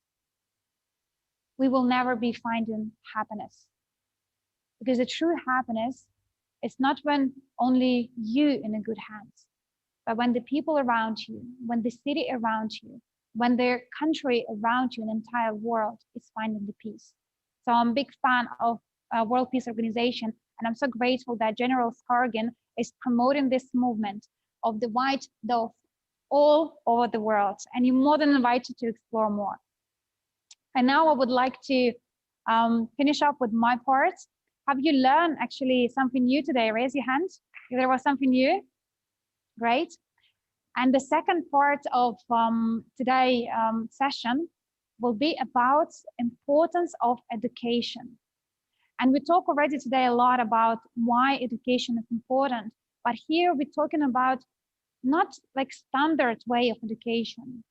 B: we will never be finding happiness. Because the true happiness is not when only you in a good hands, but when the people around you, when the city around you, when the country around you, an entire world is finding the peace. So I'm a big fan of World Peace Organization, and I'm so grateful that General Skargin is promoting this movement of the white dove all over the world, and you're more than invited to explore more. And now I would like to finish up with my part. Have you learned actually something new today? Raise your hand if there was something new. Great. And the second part of today's session will be about importance of education. And we talk already today a lot about why education is important, but here we're talking about not like standard way of education,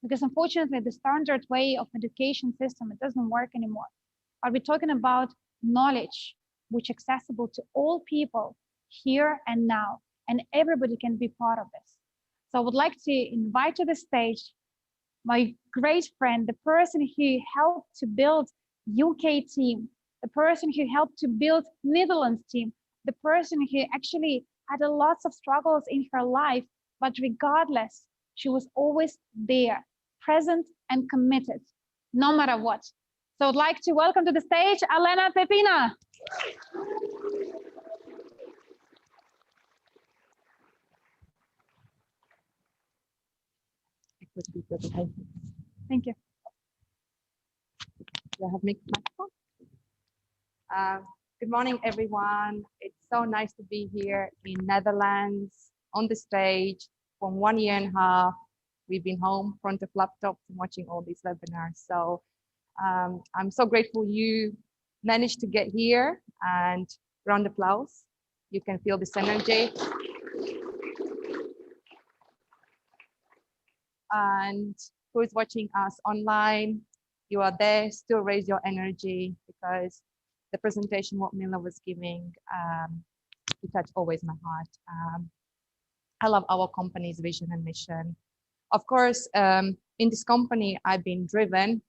B: because unfortunately the standard way of education system, it doesn't work anymore. Are we talking about knowledge which is accessible to all people here and now, and everybody can be part of this? So I would like to invite to the stage my great friend, the person who helped to build UK team, the person who helped to build Netherlands team, the person who actually had a lots of struggles in her life, but regardless, she was always there, present and committed, no matter what. So I'd like to welcome to the stage, Elena Pepina. Thank you.
E: Do I have microphone? Good morning, everyone. It's so nice to be here in Netherlands on the stage. For 1.5 years, we've been home in front of laptops and watching all these webinars. So I'm so grateful you managed to get here, and round of applause. You can feel this energy. And who is watching us online, you are there, still raise your energy, because the presentation what Mila was giving, it touched always my heart. I love our company's vision and mission. Of course, in this company, I've been driven.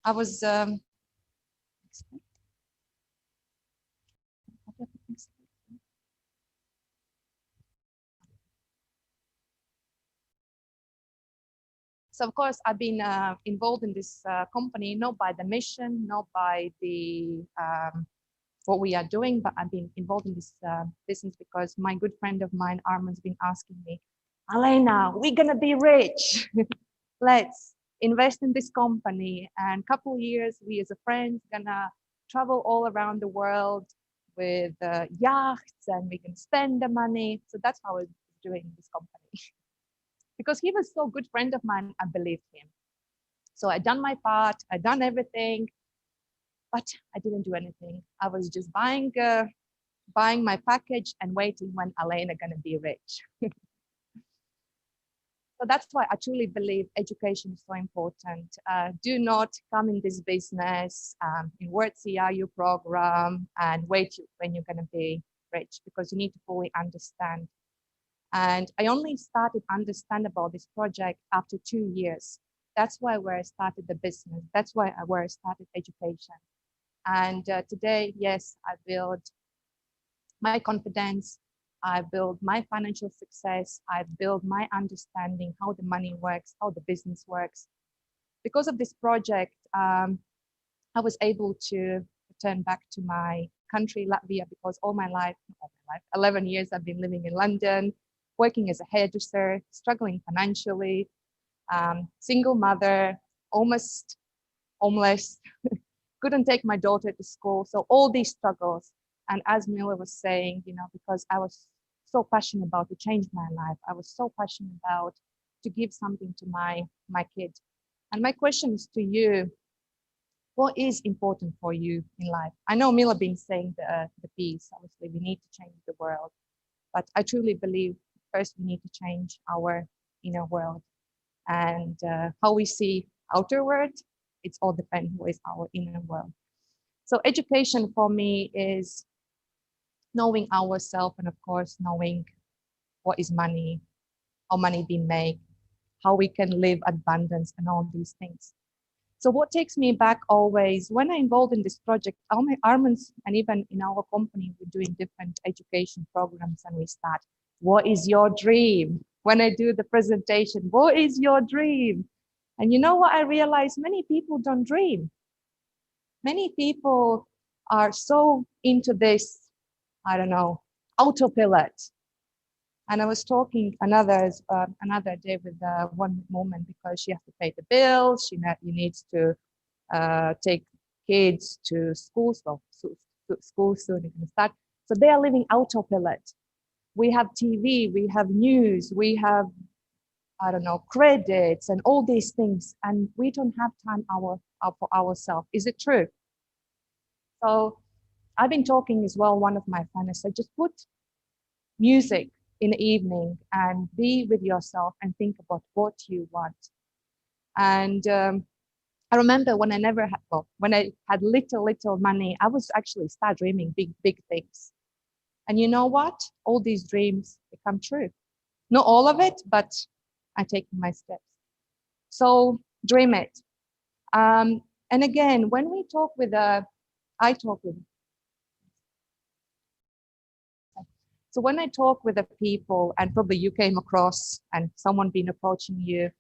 E: I was so of course, I've been involved in this company, not by the mission, not by the what we are doing, but I've been involved in this business because my good friend of mine, Arman's been asking me, Elena, we're gonna be rich. Let's invest in this company. And a couple of years, we as a friends gonna travel all around the world with yachts, and we can spend the money. So that's how I was doing this company. Because he was so good friend of mine, I believed him. So I done my part, I done everything, but I didn't do anything. I was just buying my package and waiting when Elena gonna be rich. So that's why I truly believe education is so important. Do not come in this business in Word CRU program and wait when you're gonna be rich, because you need to fully understand. And I only started understand about this project after 2 years. That's why where I started the business. That's why where I started education. And today, yes, I built my confidence. I built my financial success. I built my understanding how the money works, how the business works. Because of this project, I was able to return back to my country, Latvia, because all my life, 11 years I've been living in London, working as a hairdresser, struggling financially, single mother, almost homeless, couldn't take my daughter to school. So all these struggles. And as Mila was saying, you know, because I was so passionate about to change my life, I was so passionate about to give something to my kid. And my question is to you, what is important for you in life? I know Mila been saying the peace, obviously we need to change the world, but I truly believe first we need to change our inner world, and how we see outer world, it's all depends what is our inner world. So education for me is knowing ourselves, and of course knowing what is money, how money being made, how we can live abundance and all these things. So what takes me back always, when I'm involved in this project, Armand's, and even in our company, we're doing different education programs, and we start, what is your dream? When I do the presentation, what is your dream? And you know what I realized? Many people don't dream. Many people are so into this, I don't know, autopilot. And I was talking another day with one woman, because she has to pay the bills, she needs to take kids to school, so school soon is going to start. So they are living autopilot. We have TV, we have news, we have, I don't know, credits and all these things, and we don't have time for ourselves. Is it true? So I've been talking as well, one of my friends said, just put music in the evening and be with yourself and think about what you want. And I remember when I never had, well, when I had little money, I was actually start dreaming big things. And you know what? All these dreams become true. Not all of it, but I take my steps. So dream it. And again, when we talk with, I talk with, so when I talk with the people, and probably you came across and someone been approaching you,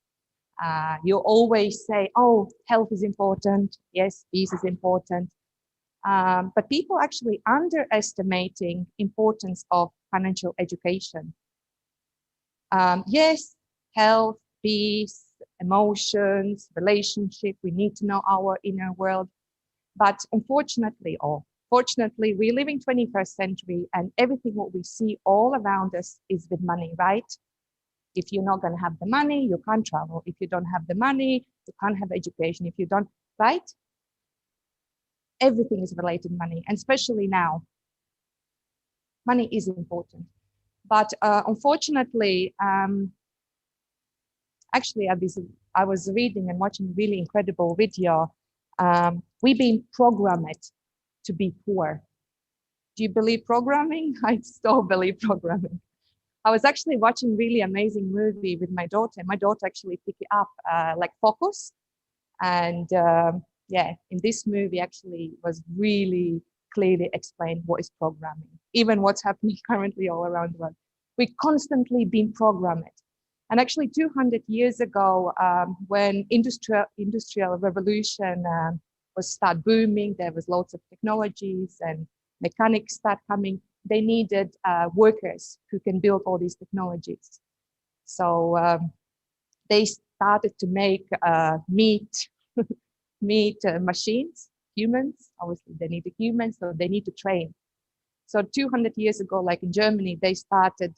E: you always say, oh, health is important. Yes, peace is important. But people actually underestimating importance of financial education. Yes, health, peace, emotions, relationship, we need to know our inner world. But unfortunately, or fortunately, we live in 21st century, and everything what we see all around us is with money, right? If you're not going to have the money, you can't travel. If you don't have the money, you can't have education. If you don't, right? Everything is related to money, and especially now, money is important. But unfortunately, actually, I was reading and watching a really incredible video. We've been programmed to be poor. Do you believe programming? I still believe programming. I was actually watching really amazing movie with my daughter. My daughter actually picked it up, like Focus. And yeah, in this movie actually was really clearly explained what is programming, even what's happening currently all around the world. We constantly been programmed. And actually 200 years ago, when industrial revolution was start booming, there was lots of technologies and mechanics start coming. They needed workers who can build all these technologies. So they started to make meat machines, humans. Obviously, they need the humans, so they need to train. So 200 years ago, like in Germany, they started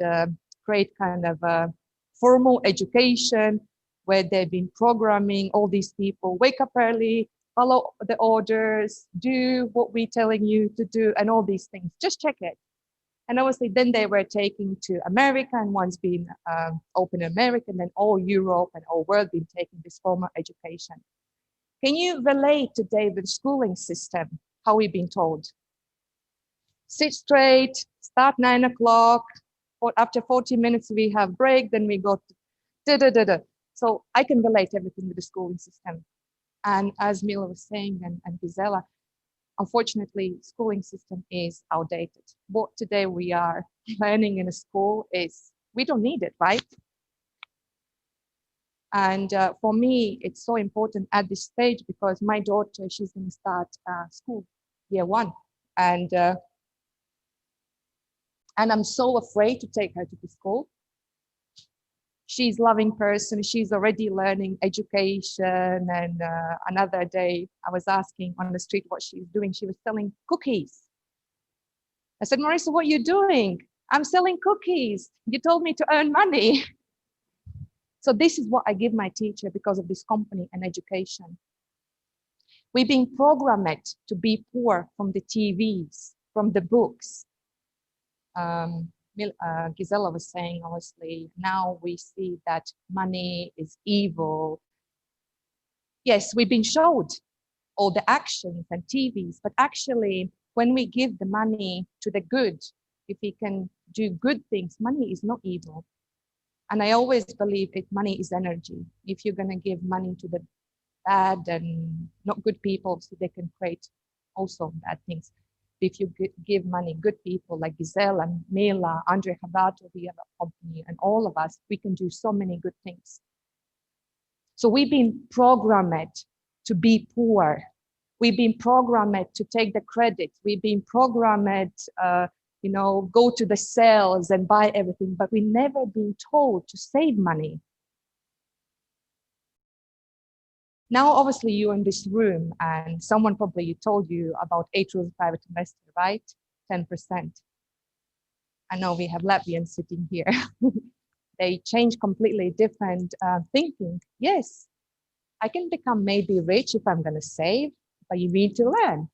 E: create kind of formal education where they've been programming all these people, wake up early, follow the orders, do what we're telling you to do, and all these things. Just check it. And obviously, then they were taking to America, and once been open in America, and then all Europe and all world been taking this formal education. Can you relate today with the schooling system, how we've been told? Sit straight, start 9 o'clock, after 40 minutes we have break, then we go da-da-da-da. So I can relate everything with the schooling system. And as Mila was saying, and Gisela, unfortunately, schooling system is outdated. What today we are learning in a school is, we don't need it, right? And for me, it's so important at this stage because my daughter, she's going to start school year 1. And I'm so afraid to take her to the school. She's a loving person. She's already learning education. And another day I was asking on the street what she's doing. She was selling cookies. I said, Marissa, what are you doing? I'm selling cookies. You told me to earn money. So this is what I give my teacher because of this company and education. We've been programmed to be poor from the TVs, from the books. Gisela was saying, obviously, now we see that money is evil. Yes, we've been showed all the actions and TVs, but actually, when we give the money to the good, if we can do good things, money is not evil. And I always believe that money is energy. If you're going to give money to the bad and not good people, so they can create also bad things. If you give money, good people like Gisela, Mila, Andre Havato, we have a company, and all of us, we can do so many good things. So we've been programmed to be poor. We've been programmed to take the credit. We've been programmed, go to the sales and buy everything, but we've never been told to save money. Now, obviously, you're in this room and someone probably told you about 8 rules of private investor, right? 10%. I know we have Latvians sitting here. They change completely different thinking. Yes, I can become maybe rich if I'm going to save, but you need to learn.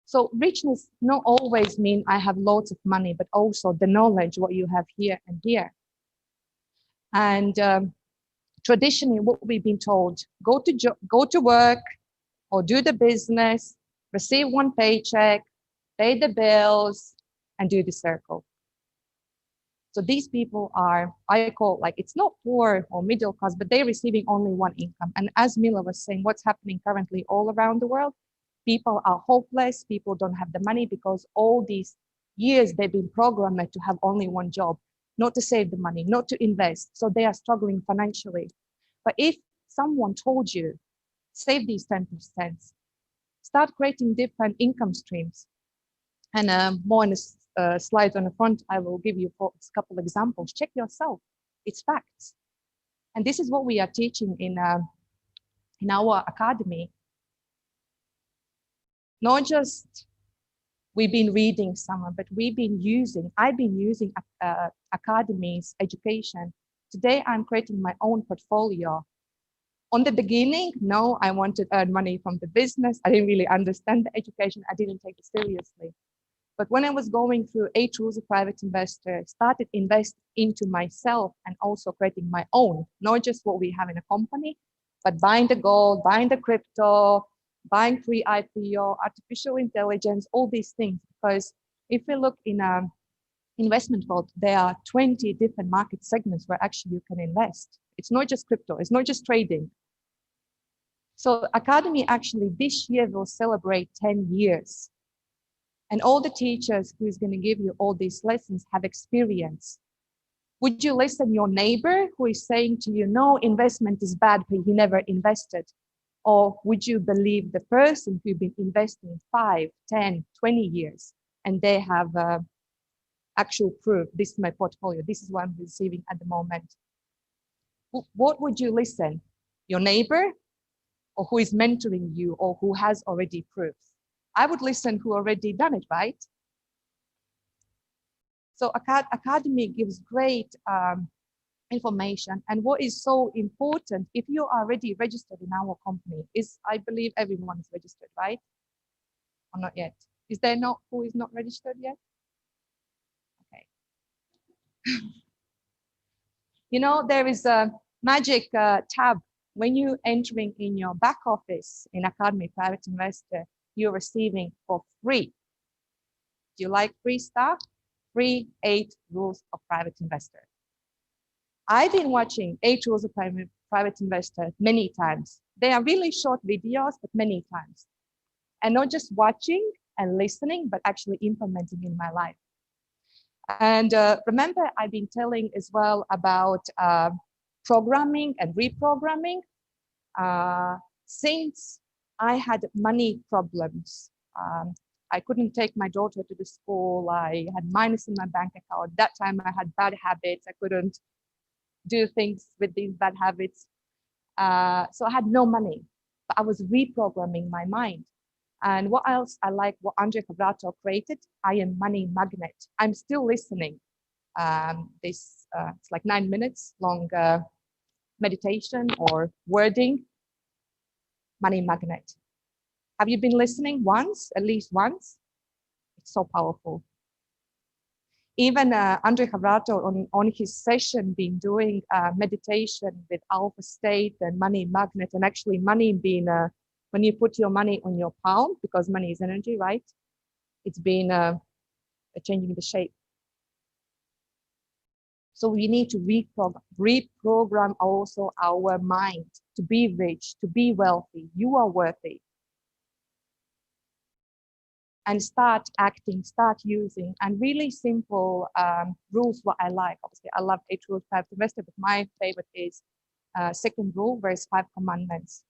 E: So richness not always mean I have lots of money, but also the knowledge, what you have here and here. And traditionally, what we've been told, go to work or do the business, receive one paycheck, pay the bills, and do the circle. So these people are, I call, like, it's not poor or middle class, but they're receiving only one income. And as Mila was saying, what's happening currently all around the world, people are hopeless, people don't have the money because all these years they've been programmed to have only one job, not to save the money, not to invest. So they are struggling financially. But if someone told you, save these 10%, start creating different income streams. And more in the slides on the front, I will give you a couple examples. Check yourself. It's facts. And this is what we are teaching in our academy. Not just we've been reading some, but I've been using academy's education. Today, I'm creating my own portfolio. On the beginning, no, I wanted to earn money from the business. I didn't really understand the education. I didn't take it seriously. But when I was going through 8 rules of private investor, started investing into myself and also creating my own, not just what we have in a company, but buying the gold, buying the crypto, buying free IPO, artificial intelligence, all these things. Because if we look in a investment world, there are 20 different market segments where actually you can invest. It's not just crypto, it's not just trading. So Academy actually this year will celebrate 10 years. And all the teachers who is going to give you all these lessons have experience. Would you listen your neighbor who is saying to you, no, investment is bad, but he never invested? Or would you believe the person who's been investing 5, 10, 20 years, and they have actual proof? This is my portfolio. This is what I'm receiving at the moment. What would you listen? Your neighbor, or who is mentoring you, or who has already proofs? I would listen who already done it, right? So Academy gives great information. And what is so important, if you are already registered in our company, is I believe everyone is registered, right? Or not yet? Is there not who is not registered yet? Okay. You know, there is a magic tab when you entering in your back office in Academy Private Investor, you're receiving for free. Do you like free stuff? Free 8 rules of private investor. I've been watching 8 rules of private investor many times. They are really short videos, but many times. And not just watching and listening, but actually implementing in my life. And remember, I've been telling as well about programming and reprogramming. Since I had money problems, I couldn't take my daughter to the school. I had minus in my bank account. That time I had bad habits. I couldn't do things with these bad habits. So I had no money, but I was reprogramming my mind. And what else I like, what Andre Cabrato created, I am money magnet. I'm still listening. It's like 9 minutes long meditation or wording, money magnet. Have you been listening once, at least once? It's so powerful. Even Andre Cabrato on his session been doing meditation with alpha state and money magnet, and actually money being when you put your money on your palm, because money is energy, right? It's been changing the shape. So we need to reprogram also our mind to be rich, to be wealthy. You are worthy. And start acting, start using, and really simple rules, what I like. Obviously, I love 8 rules to investor, but my favorite is second rule, verse 5 commandments.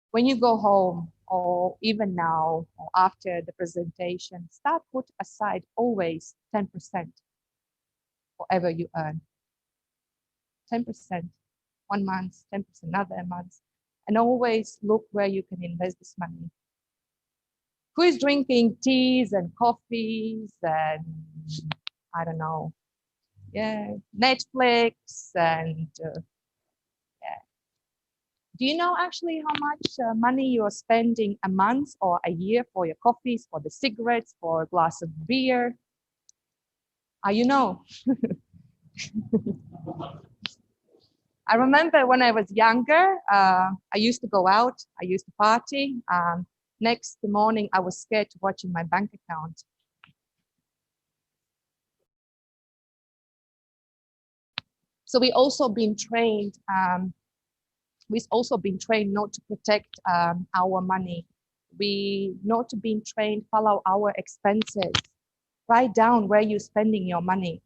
E: When you go home, or even now, or after the presentation, start put aside always 10%, whatever you earn. 10%, 1 month, 10% another month, and always look where you can invest this money. Who is drinking teas and coffees and, I don't know, yeah, Netflix and yeah. Do you know actually how much money you are spending a month or a year for your coffees, for the cigarettes, for a glass of beer? You know. I remember when I was younger, I used to go out, I used to party. Next morning, I was scared to watching my bank account. So we've also been trained not to protect our money. We not been trained, follow our expenses. Write down where you're spending your money.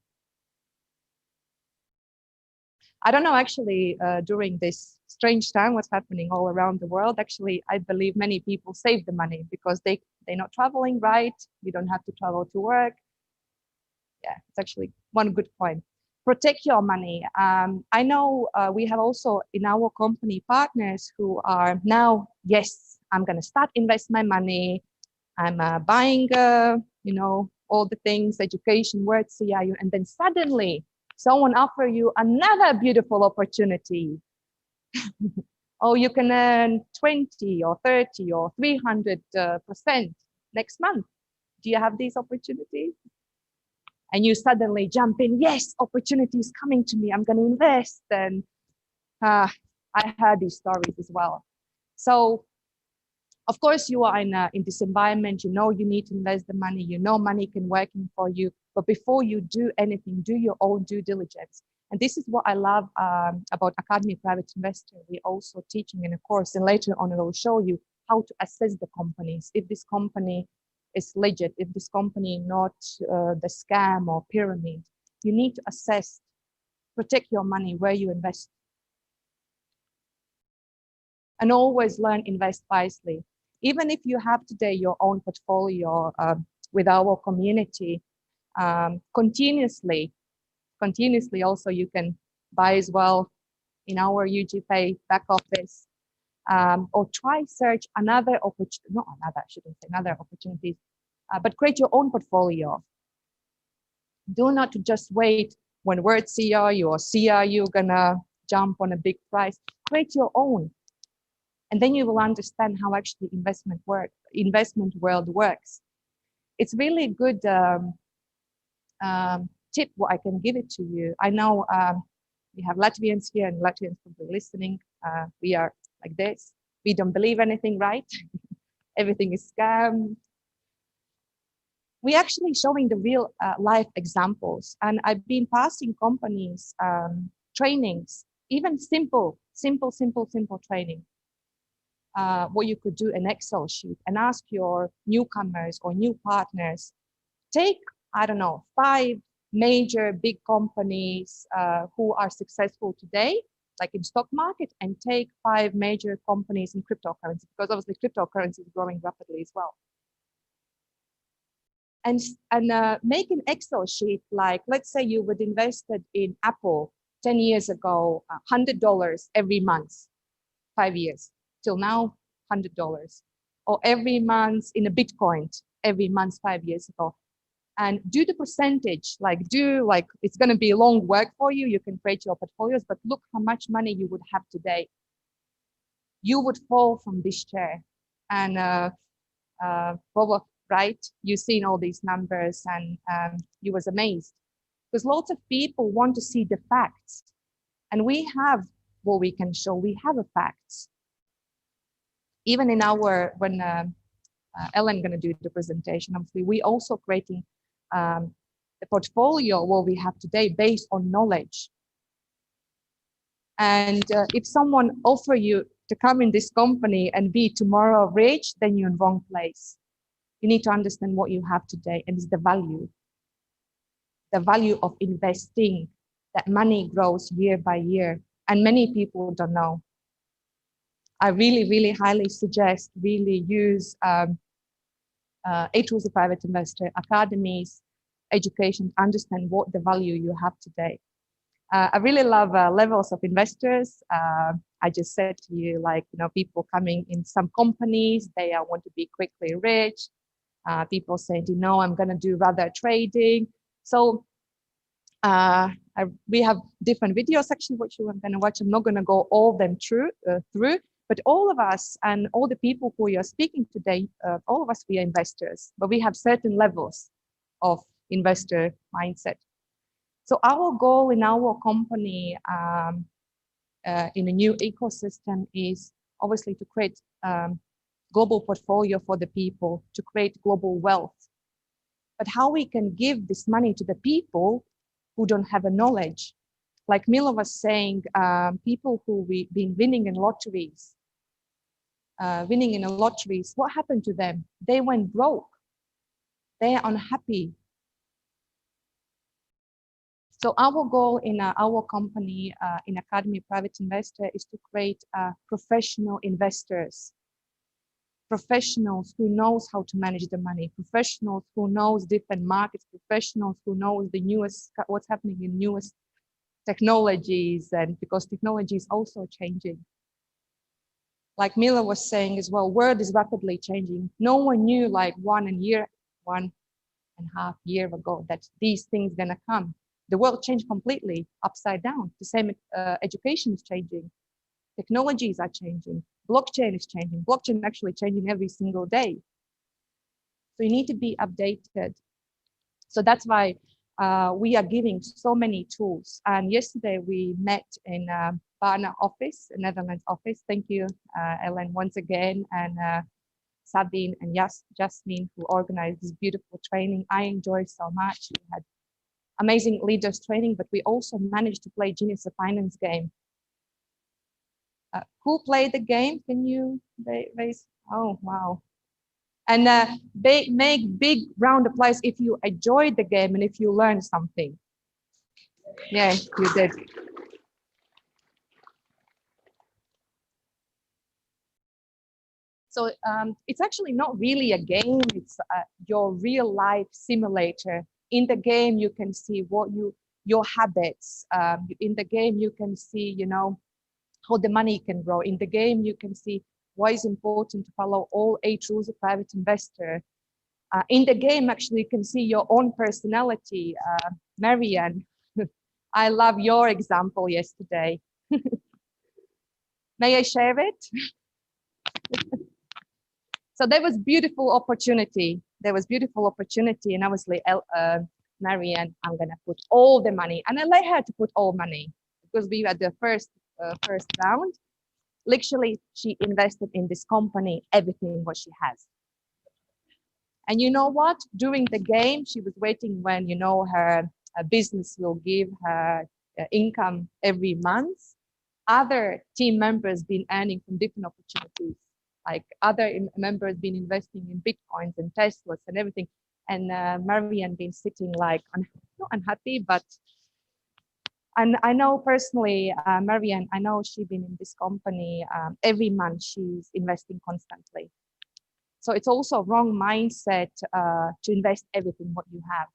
E: I don't know, actually, during this strange time, what's happening all around the world, actually, I believe many people save the money because they're not traveling, right? You don't have to travel to work. Yeah, it's actually one good point. Protect your money. I know we have also in our company partners who are now, yes, I'm going to start invest my money. I'm buying, you know, all the things, education, work, CIU, and then suddenly someone offer you another beautiful opportunity. Oh, you can earn 20 or 30 or 300% next month. Do you have these opportunities? And you suddenly jump in, yes, opportunity is coming to me, I'm going to invest. And I heard these stories as well. So of course you are in this environment, you know you need to invest the money, you know money can work for you, but before you do anything, do your own due diligence. And this is what I love about Academy Private Investor. We're also teaching in a course, and later on I will show you how to assess the companies, if this company is legit, if this company not the scam or pyramid. You need to assess, protect your money where you invest. And always learn, invest wisely. Even if you have today your own portfolio with our community, continuously also you can buy as well in our UGPay back office, or try search another opportunity, not another, I shouldn't say another opportunities, but create your own portfolio. Do not just wait when word CRU or CRU gonna jump on a big price. Create your own. And then you will understand how actually investment world works. It's really good tip what I can give it to you. I know we have Latvians here, and Latvians probably listening. We are like this. We don't believe anything, right? Everything is scam. We actually showing the real life examples, and I've been passing companies trainings, even simple training. What you could do an Excel sheet and ask your newcomers or new partners, take, I don't know, 5 major big companies who are successful today, like in stock market, and take 5 major companies in cryptocurrency, because obviously cryptocurrency is growing rapidly as well. And make an Excel sheet, like, let's say you would invested in Apple 10 years ago, $100 every month, 5 years. Till now, $100, or every month in a Bitcoin, every month 5 years ago. And do the percentage, like it's going to be long work for you. You can create your portfolios, but look how much money you would have today. You would fall from this chair. And Bob, right? You've seen all these numbers and you was amazed. Because lots of people want to see the facts. And we have what we can show. We have the facts. Even in our, when Ellen going to do the presentation, obviously, we also creating the portfolio what we have today based on knowledge. And if someone offer you to come in this company and be tomorrow rich, then you're in wrong place. You need to understand what you have today, and it's the value of investing. That money grows year by year, and many people don't know. I really, really highly suggest really use A Tools of Private Investor, academies, education, understand what the value you have today. I really love levels of investors. I just said to you, like, people coming in some companies, they want to be quickly rich. People saying, I'm going to do rather trading. So we have different videos actually, which I'm going to watch. I'm not going to go all of them through, but all of us and all the people who are speaking today, all of us, we are investors, but we have certain levels of investor mindset. So our goal in our company in a new ecosystem is obviously to create global portfolio for the people, to create global wealth. But how we can give this money to the people who don't have a knowledge? Like Mila was saying, people who we've been winning in lotteries, what happened to them? They went broke. They are unhappy. So our goal in our company, in Academy Private Investor, is to create professional investors, professionals who knows how to manage the money, professionals who knows different markets, professionals who knows the newest, what's happening in newest technologies, and because technology is also changing. Like Mila was saying as well, world is rapidly changing. No one knew like 1.5 years ago that these things gonna come. The world changed completely upside down. The same education is changing. Technologies are changing. Blockchain is changing. Blockchain actually changing every single day. So you need to be updated. So that's why we are giving so many tools. And yesterday we met in Barna office, Netherlands office. Thank you, Ellen, once again, and Sabine and Jasmine, who organized this beautiful training. I enjoyed so much. We had amazing leaders training, but we also managed to play Genius of Finance game. Who played the game? Can you raise? Oh, wow. And make big round of applause if you enjoyed the game and if you learned something. Yeah, you did. So it's actually not really a game. It's your real life simulator. In the game, you can see what your habits. In the game, you can see, how the money can grow. In the game, you can see why it's important to follow all 8 rules of private investor. In the game, actually, you can see your own personality. Marianne, I love your example yesterday. May I share it? So there was beautiful opportunity. There was beautiful opportunity, and obviously, Marianne, I'm gonna put all the money, and I let her to put all money because we had the first round. Literally, she invested in this company, everything what she has. And you know what? During the game, she was waiting when, her business will give her income every month. Other team members been earning from different opportunities. Like other members been investing in Bitcoins and Teslas and everything. And Marianne been sitting like, not unhappy, but and I know personally, Marianne, I know she's been in this company every month, she's investing constantly. So it's also a wrong mindset to invest everything what you have.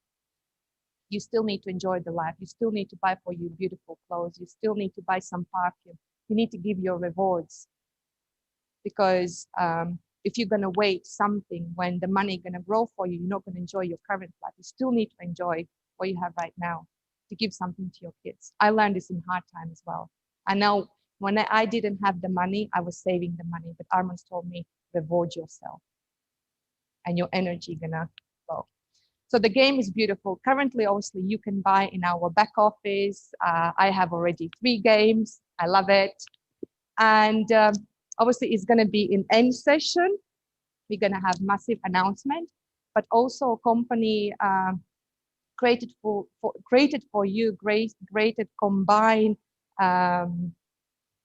E: You still need to enjoy the life. You still need to buy for you beautiful clothes. You still need to buy some perfume. You need to give your rewards. because if you're going to wait something when the money going to grow for you, you're not going to enjoy your current life. You still need to enjoy what you have right now to give something to your kids. I learned this in hard time as well. I know when I didn't have the money, I was saving the money, but Armand told me, reward yourself and your energy gonna flow. So the game is beautiful. Currently, obviously, you can buy in our back office. I have already 3 games. I love it. And obviously, it's going to be in end session. We're going to have massive announcement, but also a company created for you, created combined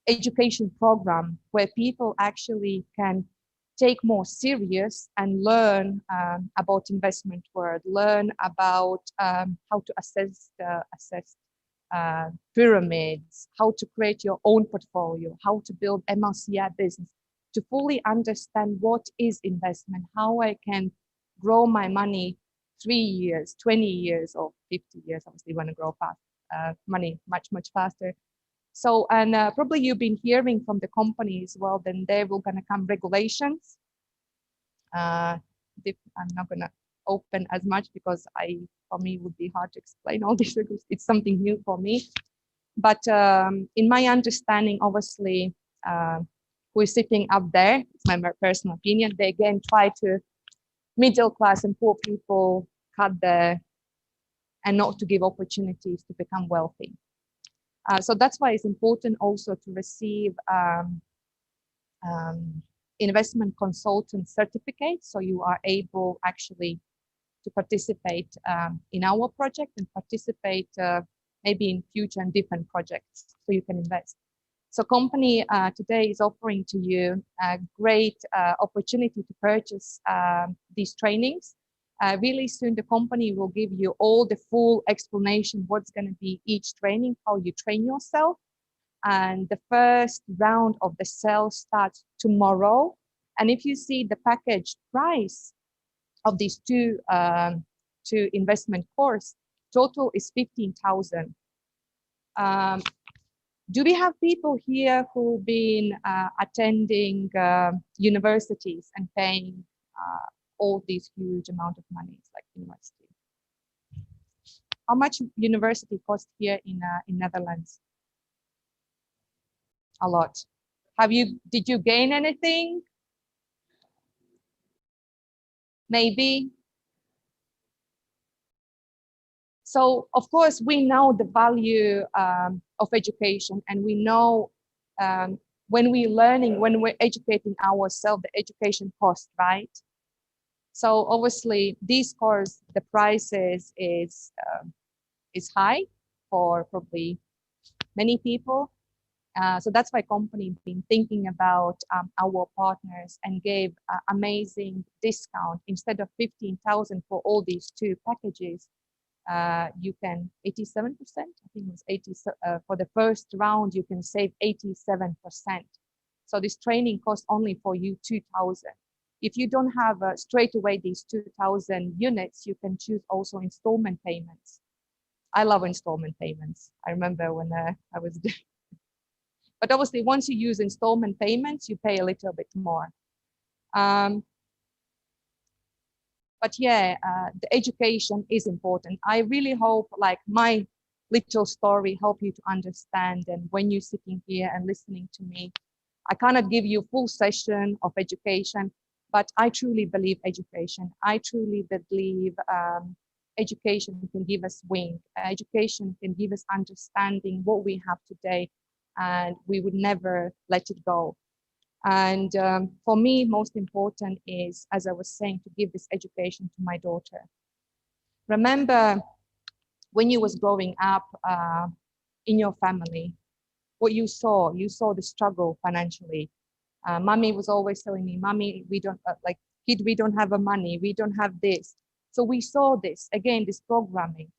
E: education program where people actually can take more serious and learn about investment world, learn about how to assess pyramids, how to create your own portfolio, how to build MLCI business, to fully understand what is investment, how I can grow my money 3 years, 20 years, or 50 years. Obviously, want to grow fast, money much faster. So, and probably you've been hearing from the company as well, then there will gonna come regulations. I'm not gonna open as much because for me, it would be hard to explain all this because it's something new for me. But in my understanding, obviously, who is sitting up there, it's my personal opinion, they again try to middle class and poor people cut and not to give opportunities to become wealthy. So that's why it's important also to receive investment consultant certificate, so you are able actually to participate in our project and participate maybe in future and different projects, so you can invest. So company today is offering to you a great opportunity to purchase these trainings. Really soon, the company will give you all the full explanation, what's going to be each training, how you train yourself. And the first round of the sale starts tomorrow. And if you see the package price of these two investment course, total is 15,000. Do we have people here who've been attending universities and paying all these huge amount of money, like university? How much university cost here in Netherlands? A lot. Did you gain anything? Maybe. So of course we know the value of education, and we know when we're educating ourselves, the education cost, right? So obviously these course, the prices is high for probably many people. So that's why company been thinking about our partners and gave amazing discount. Instead of 15,000 for all these two packages, you can 87%. I think it was 80 for the first round. You can save 87%. So this training costs only for you 2,000. If you don't have straight away these 2,000 units, you can choose also installment payments. I love installment payments. I remember when I was doing. But obviously, once you use installment payments, you pay a little bit more. But yeah, the education is important. I really hope, like, my little story help you to understand. And when you're sitting here and listening to me, I cannot give you a full session of education, but I truly believe education. I truly believe education can give us wing. Education can give us understanding what we have today, and we would never let it go. And for me, most important is, as I was saying, to give this education to my daughter. Remember when you was growing up in your family, what you saw the struggle financially. Mommy was always telling me, Mommy, we don't kid, we don't have money, we don't have this. So we saw this, again, this programming.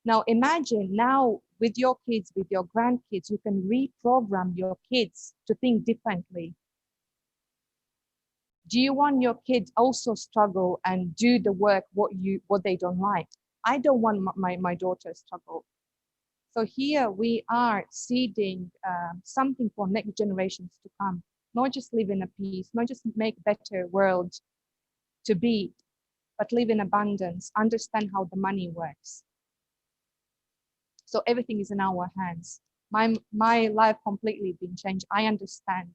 E: Now imagine now with your kids, with your grandkids, you can reprogram your kids to think differently. Do you want your kids also struggle and do the work what they don't like? I don't want my daughter struggle. So here we are seeding something for next generations to come. not just live in a peace, not just make better world to be, but live in abundance, understand how the money works. So everything is in our hands. My life completely been changed. I understand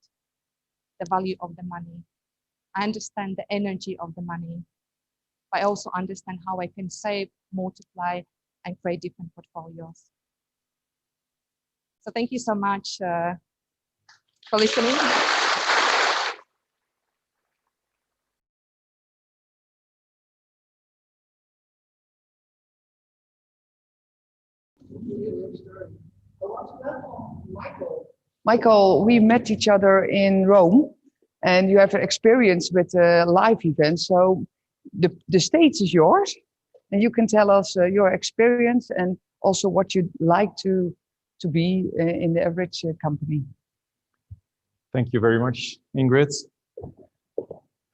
E: the value of the money. I understand the energy of the money. I also understand how I can save, multiply, and create different portfolios. So thank you so much for listening.
A: Michael, we met each other in Rome, and you have experience with live events. So the stage is yours, and you can tell us your experience and also what you'd like to be in the Evorich company.
F: Thank you very much, Ingrid.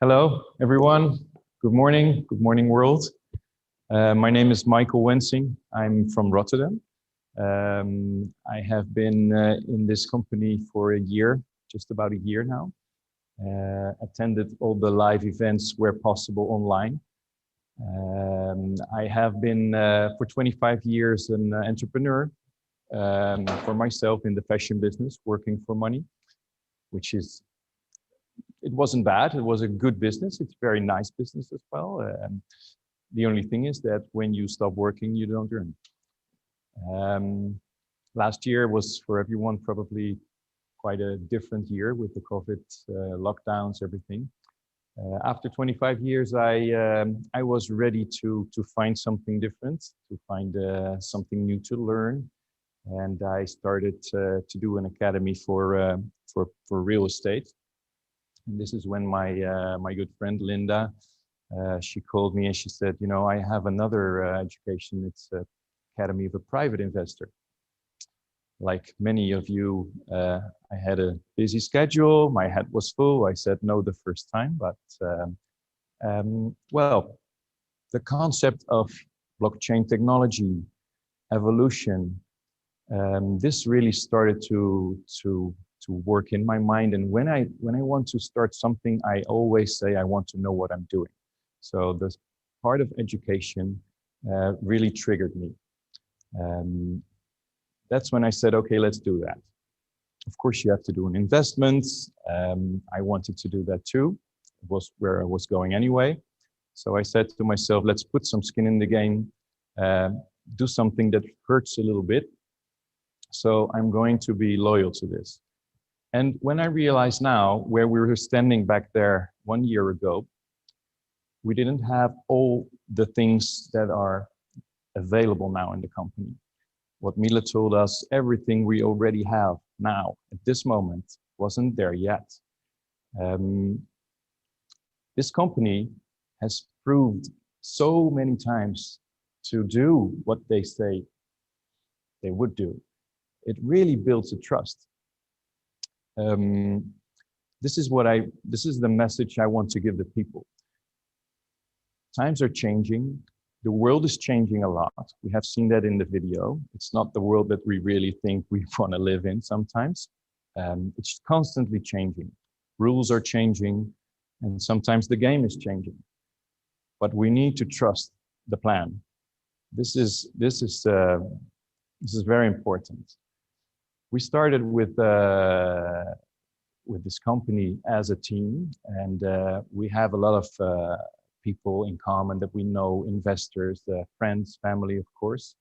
F: Hello, everyone. Good morning. Good morning, world. My name is Michael Wensing. I'm from Rotterdam. I have been in this company for a year, just about a year now. Attended all the live events where possible online. I have been for 25 years an entrepreneur for myself in the fashion business, working for money, which is, it wasn't bad. It was a good business. It's a very nice business as well. The only thing is that when you stop working, you don't earn. Last year was for everyone probably quite a different year with the COVID lockdowns, everything. After 25 years, I was ready to find something different, to find something new to learn, and I started to do an academy for real estate. And this is when my good friend Linda, she called me and she said, you know, I have another education. It's Academy of a Private Investor. Like many of you, I had a busy schedule. My head was full. I said no the first time, but well, the concept of blockchain technology, evolution, this really started to work in my mind. And when I want to start something, I always say I want to know what I'm doing. So this part of education really triggered me. That's when I said, okay, let's do that. Of course, you have to do an investment. I wanted to do that too. It was where I was going anyway. So I said to myself, let's put some skin in the game, do something that hurts a little bit. So I'm going to be loyal to this. And when I realize now where we were standing back there 1 year ago, we didn't have all the things that are available now in the company. What Mila told us, everything we already have now at this moment wasn't there yet. This company has proved so many times to do what they say they would do. It really builds a trust. This is the message I want to give the people. Times are changing. The world is changing a lot. We have seen that in the video. It's not the world that we really think we want to live in sometimes. It's constantly changing. Rules are changing, and sometimes the game is changing. But we need to trust the plan. This is very important. We started with this company as a team, and we have a lot of people in common that we know, investors, friends, family, of course.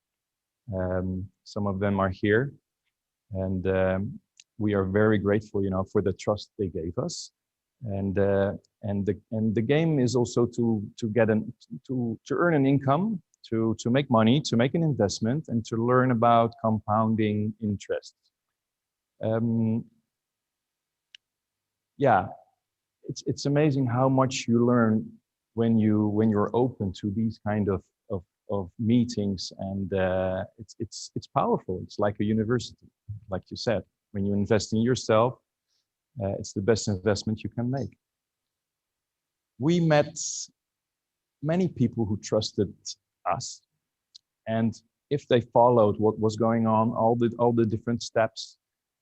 F: Some of them are here, and we are very grateful, you know, for the trust they gave us. And the game is also to earn an income, to make money, to make an investment, and to learn about compounding interest. Yeah, it's amazing how much you learn when you're open to these kind of meetings, and it's powerful. It's like a university, like you said. When you invest in yourself, it's the best investment you can make. We met many people who trusted us, and if they followed what was going on, all the different steps,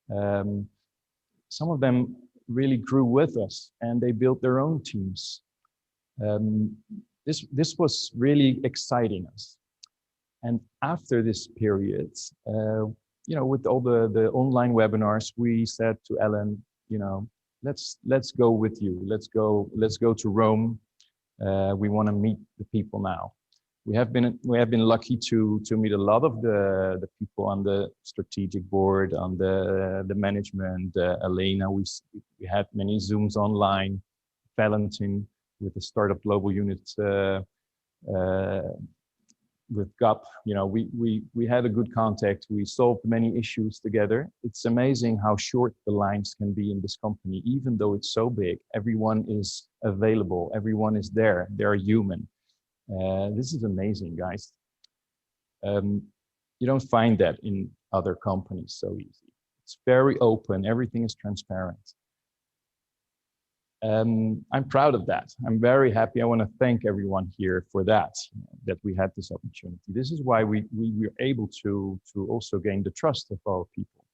F: some of them really grew with us, and they built their own teams. This was really exciting us. And after this period, you know, with all the online webinars, we said to Ellen, you know, let's go with you. Let's go to Rome. We want to meet the people now. We have been lucky to meet a lot of the people on the strategic board, on the management. Elena, we had many Zooms online. Valentin with the Startup Global Unit with GUP. You know, we had a good contact. We solved many issues together. It's amazing how short the lines can be in this company, even though it's so big. Everyone is available. Everyone is there. They're human. This is amazing, guys. You don't find that in other companies so easy. It's very open. Everything is transparent. I'm proud of that. I'm very happy. I want to thank everyone here for that, that we had this opportunity. This is why we were able to also gain the trust of our people.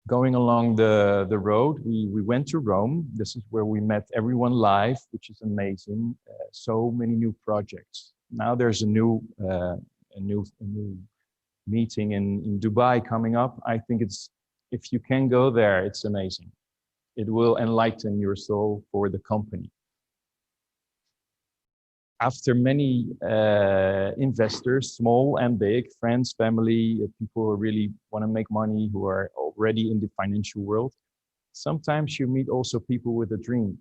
F: Going along the road, we went to Rome. This is where we met everyone live, which is amazing. So many new projects. Now there's a new meeting in Dubai coming up. I think if you can go there, it's amazing. It will enlighten your soul for the company. After many investors, small and big, friends, family, people who really want to make money, who are already in the financial world, sometimes you meet also people with a dream.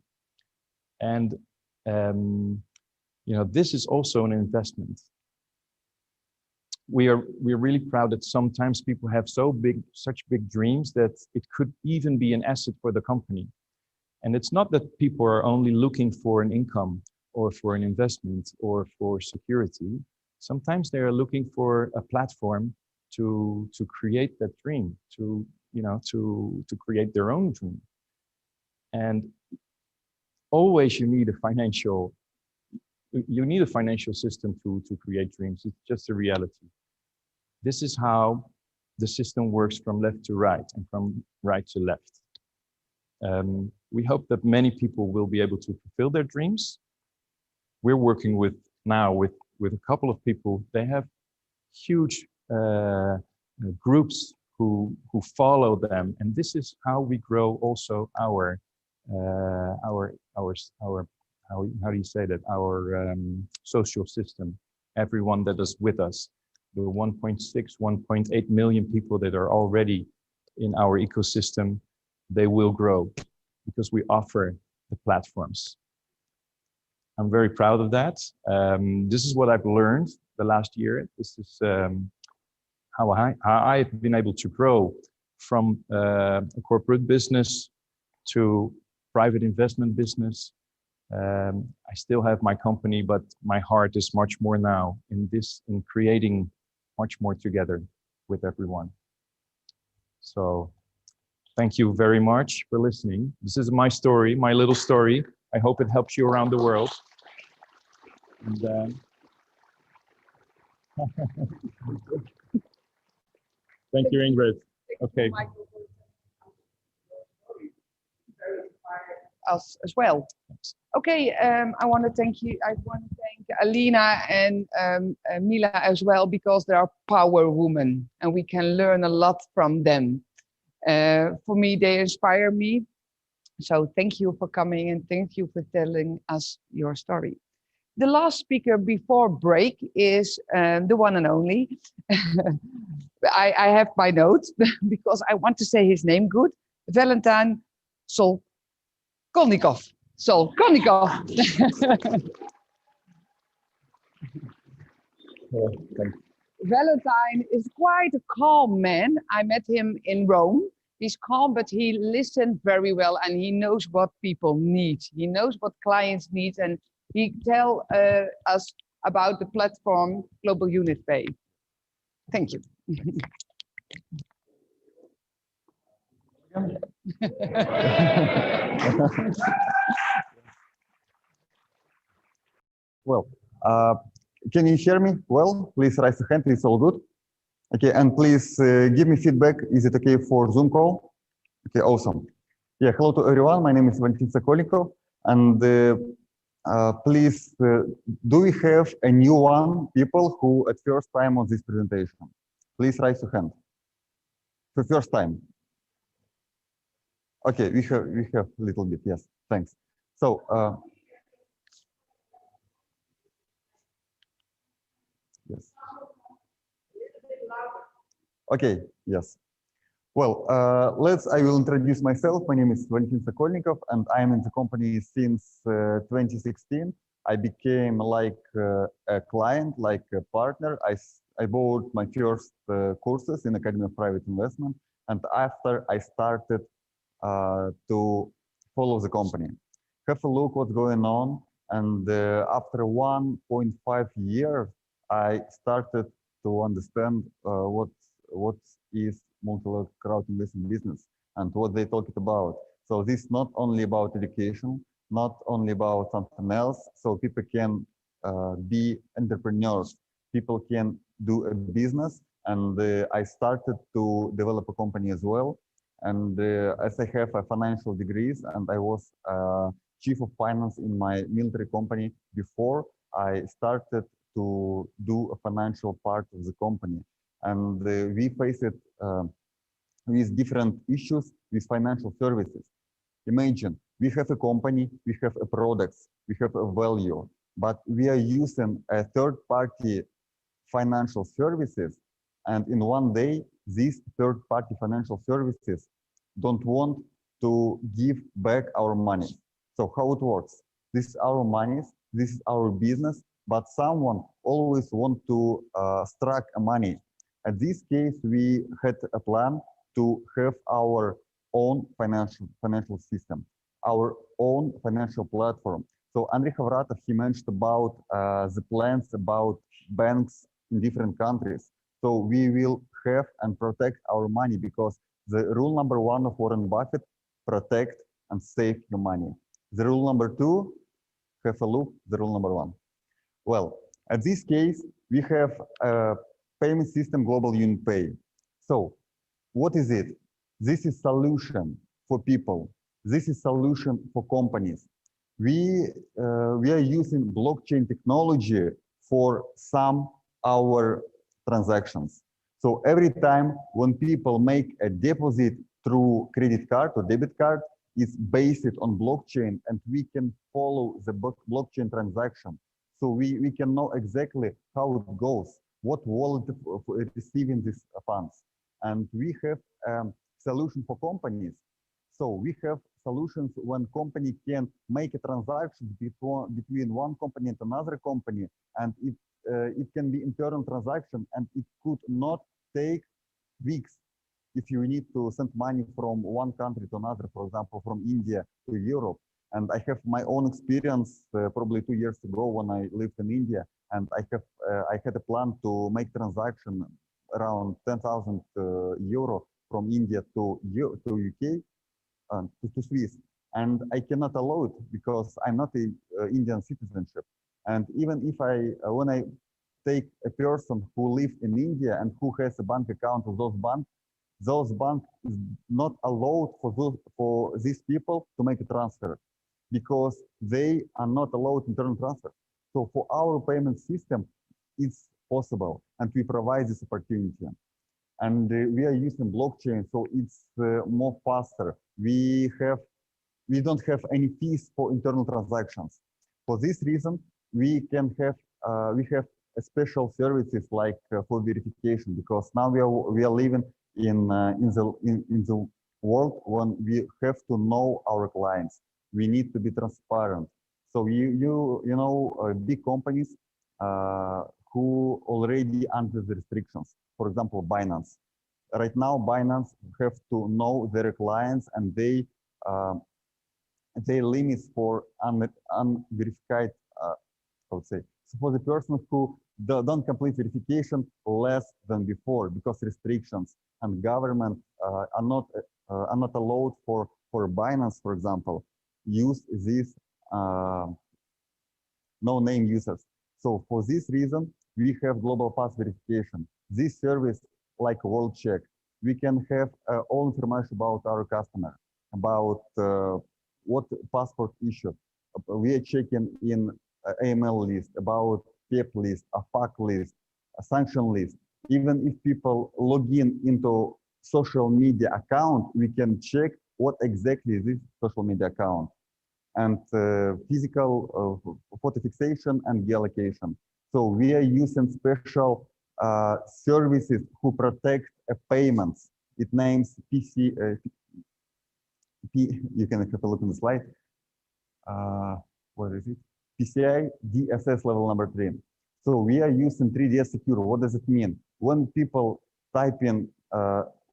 F: And you know, this is also an investment. We're really proud that sometimes people have such big dreams that it could even be an asset for the company. And it's not that people are only looking for an income or for an investment or for security. Sometimes they are looking for a platform to create that dream, to create their own dream. And always you need a financial system to create dreams. It's just a reality. This is how the system works from left to right and from right to left. We hope that many people will be able to fulfill their dreams. We're working now with a couple of people. They have huge groups who follow them, and this is how we grow also our how do you say that, our social system. Everyone that is with us, the 1.6, 1.8 million people that are already in our ecosystem, they will grow because we offer the platforms. I'm very proud of that. This is what I've learned the last year. This is how I've been able to grow from a corporate business to private investment business. I still have my company, but my heart is much more now in creating much more together with everyone. So thank you very much for listening. This is my story, my little story. I hope it helps you around the world. And, thank you, Ingrid. Okay.
A: Us as well. Okay, I want to thank you. I want to thank Alina and Mila as well, because they are power women and we can learn a lot from them. For me, they inspire me. So thank you for coming and thank you for telling us your story. The last speaker before break is the one and only. I have my notes because I want to say his name good. Valentin Solkonikov. Valentine is quite a calm man. I met him in Rome. He's calm, but he listened very well and he knows what people need. He knows what clients need, and he tell us about the platform Global Unit Pay. Thank you.
G: Well, can you hear me well? Please raise the hand. It's all good. Okay, and please give me feedback. Is it okay for Zoom call? Okay, awesome. Yeah, hello to everyone. My name is Valentin Sokolnikov, and please, do we have a new one people who at first time on this presentation? Please raise your hand. For first time. Okay, we have a little bit. Yes, thanks. So. Yes. Okay. Yes. Well, I will introduce myself. My name is Valentin Sokolnikov, and I'm in the company since 2016. I became like a client, like a partner. I bought my first courses in Academy of Private Investment, and after I started to follow the company, have a look what's going on, and after 1.5 years, I started to understand what is multi-level crowd investing business and what they talked about. So this is not only about education, not only about something else. So people can be entrepreneurs, people can do a business, and I started to develop a company as well. And as I have a financial degrees, and I was chief of finance in my military company before I started to do a financial part of the company. And we face it with different issues with financial services. Imagine we have a company, we have a products, we have a value, but we are using a third-party financial services, and in one day, these third-party financial services don't want to give back our money. So how it works? This is our money, this is our business, but someone always want to extract money. At this case, we had a plan to have our own financial system, our own financial platform. So Andrei Havratov, he mentioned about the plans about banks in different countries. So we will have and protect our money, because the rule number one of Warren Buffett, protect and save your money. The rule number two, have a look, the rule number one. Well, at this case, we have a payment system, Global Unit Pay. So what is it? This is solution for people. This is solution for companies. We are using blockchain technology for some our transactions. So every time when people make a deposit through credit card or debit card, it's based on blockchain, and we can follow the blockchain transaction. So we can know exactly how it goes, what wallet for receiving these funds. And we have solution for companies. So we have solutions when company can make a transaction between one company and another company, and it can be internal transaction, and it could not take weeks if you need to send money from one country to another, for example, from India to Europe. And I have my own experience probably 2 years ago when I lived in India, and I had a plan to make transaction around 10,000 euro from India to UK, to Swiss, and I cannot allow it because I'm not a Indian citizenship. And even if when I take a person who lives in India and who has a bank account with those banks is not allowed for these people to make a transfer, because they are not allowed internal transfer. So for our payment system, it's possible, and we provide this opportunity. And we are using blockchain, so it's more faster. We don't have any fees for internal transactions. For this reason, we have a special services like for verification, because now we are living in the world when we have to know our clients. We need to be transparent. So you know big companies who already under the restrictions. For example, Binance. Right now, Binance have to know their clients, and they limits for unverified, I would say. So for the person who don't complete verification less than before, because restrictions and government are not allowed for Binance, for example, use these no-name users. So for this reason, we have global pass verification. This service, like World Check, we can have all information about our customer. about what passport issue. We are checking in AML list, about PEP list, a FAQ list, a sanction list. Even if people log in into social media account, we can check what exactly is this social media account, and physical photo fixation and geolocation. So we are using special services who protect payments. It names you can have a look in the slide. What is it? PCI DSS level number 3. So we are using 3DS Secure. What does it mean? When people type in,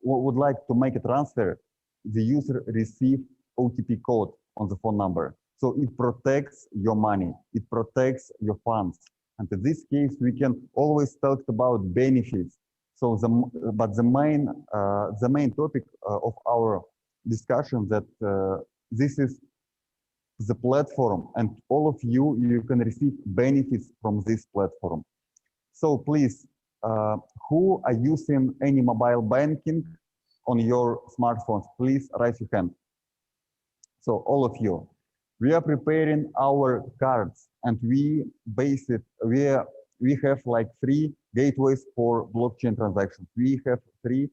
G: would like to make a transfer, the user receive OTP code on the phone number. So it protects your money. It protects your funds. And in this case, we can always talk about benefits. So the main topic of our discussion that this is the platform, and all of you can receive benefits from this platform. So please, who are using any mobile banking on your smartphones, please raise your hand. So all of you, we are preparing our cards, and we have like 3 gateways for blockchain transactions. We have 3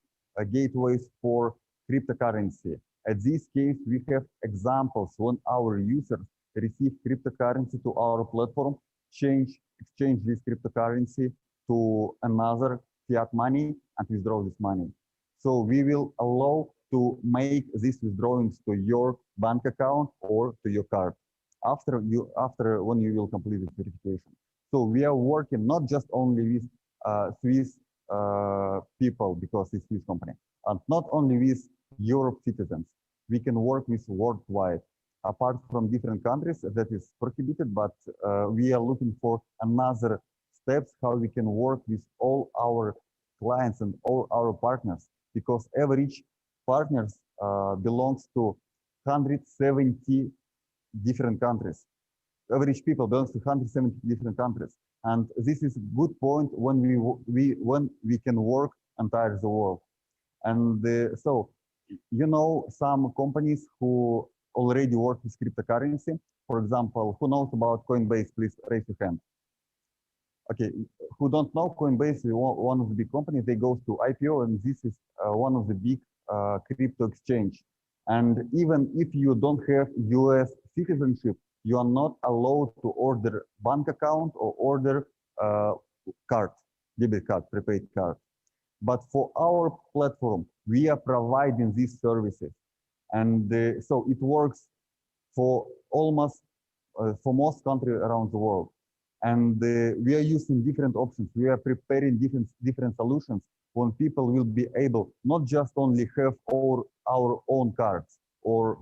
G: gateways for cryptocurrency. At this case, we have examples when our users receive cryptocurrency to our platform, exchange this cryptocurrency to another fiat money and withdraw this money. So we will allow to make these withdrawings to your bank account or to your card after when you will complete the verification. So we are working not just only with Swiss people, because it's Swiss company, and not only with Europe citizens. We can work with worldwide. Apart from different countries, that is prohibited, but we are looking for another steps how we can work with all our clients and all our partners, because Evorich partners belongs to 170 different countries. Evorich people belongs to 170 different countries, and this is a good point when we can work entire the world. And so, you know, some companies who already work with cryptocurrency. For example, who knows about Coinbase? Please raise your hand. Okay, who don't know Coinbase? One of the big companies. They go to IPO, and this is one of the big crypto exchange. And even if you don't have US citizenship, you are not allowed to order bank account or order card, debit card, prepaid card. But for our platform, we are providing these services. And so it works for almost, for most countries around the world. And we are using different options. We are preparing different solutions when people will be able not just only have our own cards or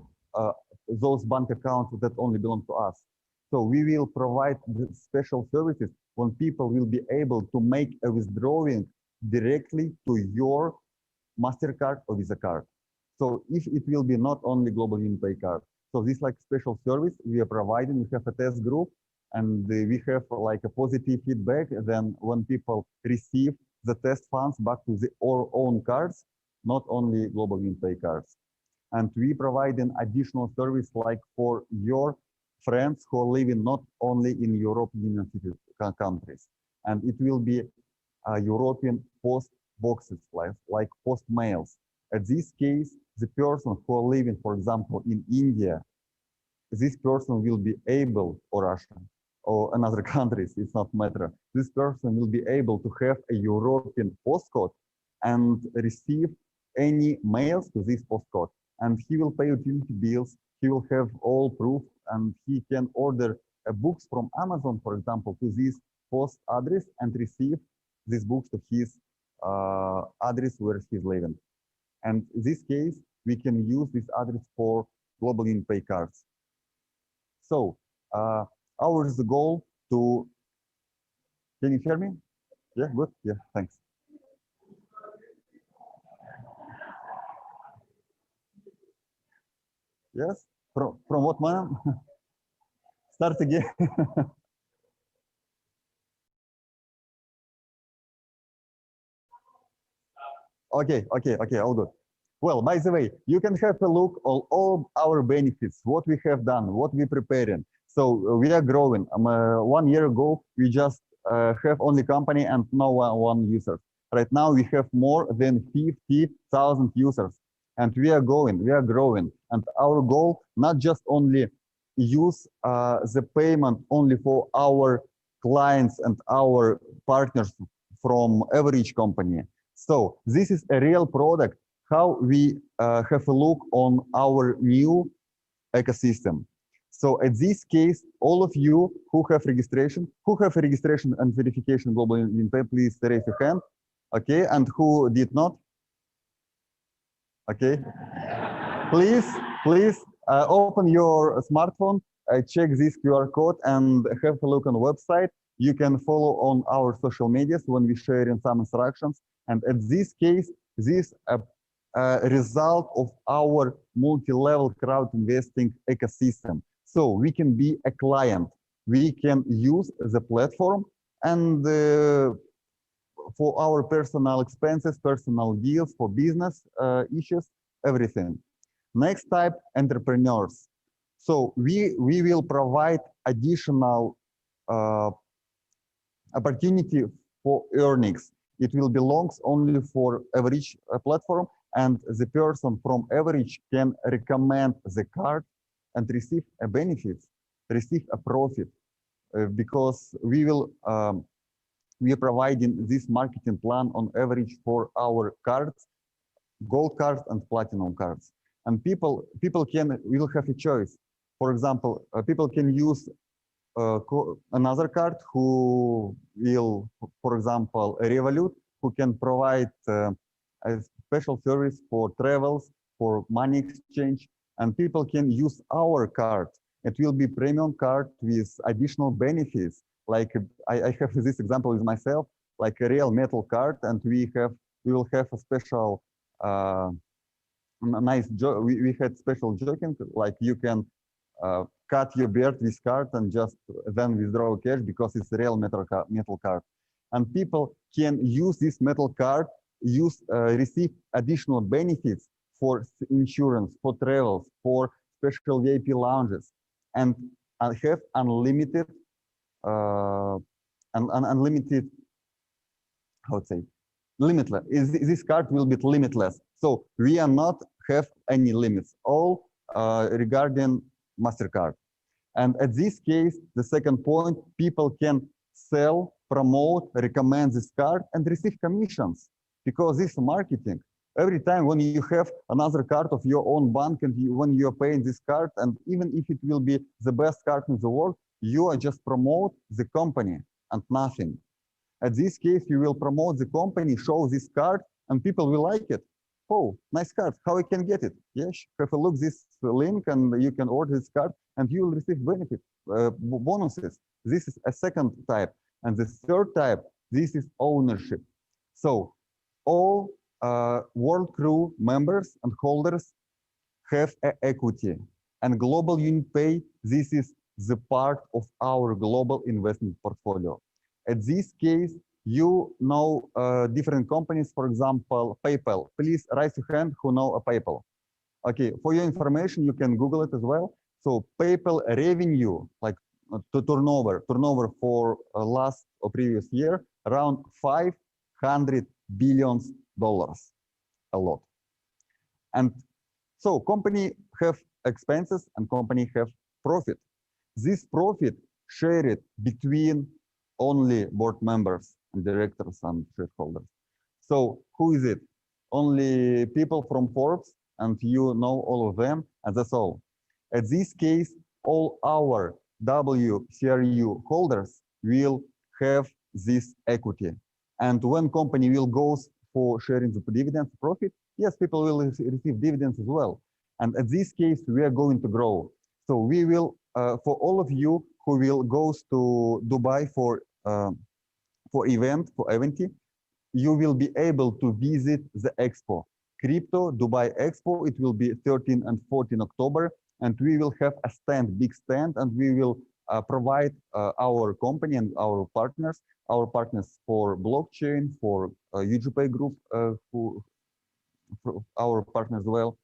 G: those bank accounts that only belong to us. So we will provide special services when people will be able to make a withdrawing directly to your MasterCard or Visa card. So if it will be not only Global UnionPay card. So this like special service we are providing. We have a test group, and we have like a positive feedback. Then when people receive the test funds back to our own cards, not only Global UnionPay cards. And we provide an additional service like for your friends who are living not only in European Union countries. And it will be European post boxes, like post mails. At this case, the person who are living, for example, in India, this person will be able, or Russia, or another countries, it's not matter. This person will be able to have a European postcode and receive any mails to this postcode. And he will pay utility bills, he will have all proof, and he can order books from Amazon, for example, to this post address and receive these books to his address where he's living. And in this case, we can use this address for Global UnionPay cards. So our is the goal to, can you hear me? Yeah, good. Yeah, thanks. Yes, from what, ma'am? Start again. Okay, all good. Well, by the way, you can have a look on all our benefits, what we have done, what we're preparing. So we are growing. 1 year ago, we just have only company and no one user. Right now, we have more than 50,000 users, and we are growing. And our goal, not just only use the payment only for our clients and our partners from Evorich company. So this is a real product, how we have a look on our new ecosystem. So at this case, all of you who have registration and verification global impact, please raise your hand. Okay, and who did not? Okay, please open your smartphone, check this QR code and have a look on the website. You can follow on our social medias when we share in some instructions. And at this case, this result of our multi-level crowd investing ecosystem. So we can be a client, we can use the platform and for our personal expenses, personal deals, for business issues, everything. Next type, entrepreneurs. So we will provide additional opportunity for earnings. It will belongs only for Evorich platform, and the person from Evorich can recommend the card and receive a benefit, receive a profit, because we are providing this marketing plan on average for our cards, gold cards and platinum cards. And people will have a choice. For example, people can use another card who will, for example, a Revolut, who can provide a special service for travels, for money exchange, and people can use our card. It will be premium card with additional benefits. Like I have this example with myself, like a real metal card, and we will have a special nice joke. We had special joking, like you can cut your beard with card and just then withdraw cash because it's a real metal card. And people can use this metal card, receive additional benefits for insurance, for travels, for special VIP lounges, and have unlimited, unlimited, how to say, limitless. This card will be limitless. So we are not have any limits, all regarding MasterCard. And at this case, the second point, people can sell, promote, recommend this card and receive commissions, because this is marketing. Every time when you have another card of your own bank and when you're paying this card, and even if it will be the best card in the world, you are just promote the company and nothing. At this case, you will promote the company, show this card, and people will like it. Oh, nice card, how I can get it? Yes, have a look this link and you can order this card and you will receive benefit, bonuses. This is a second type. And the third type, this is ownership. So all World Crew members and holders have equity. And Global Unit Pay, this is the part of our global investment portfolio. At this case, you know different companies, for example, PayPal. Please raise your hand who know a PayPal. Okay, for your information, you can Google it as well. So PayPal revenue, like turnover for last or previous year, around $500 billion, a lot. And so company have expenses and company have profit. This profit shared between only board members and directors and shareholders. So who is it? Only people from Forbes, and you know all of them, and that's all. At this case, all our WCRU holders will have this equity. And when company will go for sharing the dividends profit, yes, people will receive dividends as well. And at this case, we are going to grow. So we will, for all of you who will go to Dubai for Eventy, you will be able to visit the expo, Crypto Dubai Expo. It will be 13 and 14 October, and we will have a stand, big stand, and we will provide our company and our partners for blockchain, for UGPay group, our partner as well,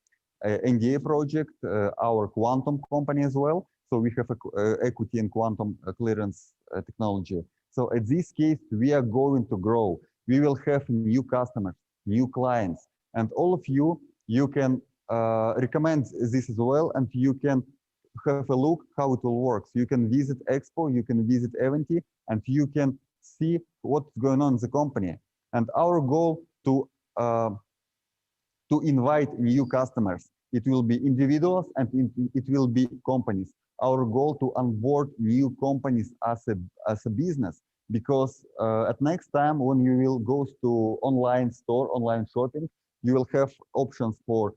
G: NDA project, our quantum company as well. So we have equity in quantum clearance technology. So at this case, we are going to grow. We will have new customers, new clients, and all of you, you can recommend this as well, and you can have a look how it will work. So you can visit Expo, you can visit Eventy, and you can see what's going on in the company. And our goal to invite new customers. It will be individuals and it will be companies. Our goal to onboard new companies as a business, because at next time when you will go to online store, online shopping, you will have options for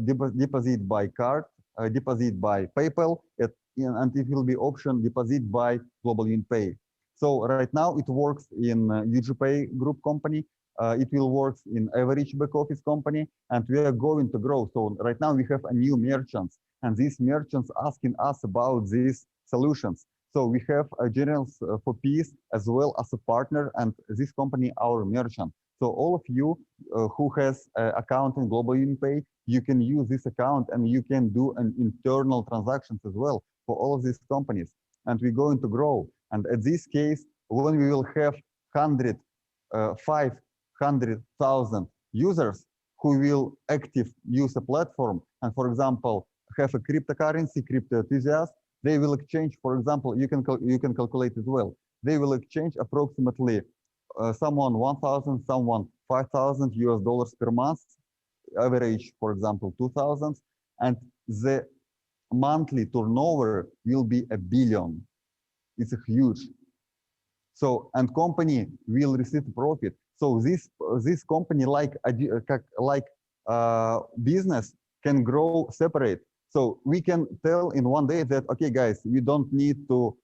G: deposit by card, deposit by PayPal, and it will be option deposit by Global Pay. So right now it works in UGPay group company. It will work in Evorich back office company, and we are going to grow. So right now we have a new merchants, and these merchants asking us about these solutions. So we have a generals for peace as well as a partner, and this company our merchant. So all of you who has account in Global Pay, you can use this account and you can do an internal transactions as well for all of these companies. And we're going to grow. And at this case, when we will have 500,000 users who will active use a platform, and for example, have a cryptocurrency, crypto enthusiast, they will exchange, for example, you can calculate as well. They will exchange approximately someone 1,000, someone 5,000 US dollars per month, average, for example, 2,000, and the monthly turnover will be $1 billion. It's a huge. So, and company will receive profit. So this company like business can grow separate. So we can tell in one day that, okay, guys, we don't need to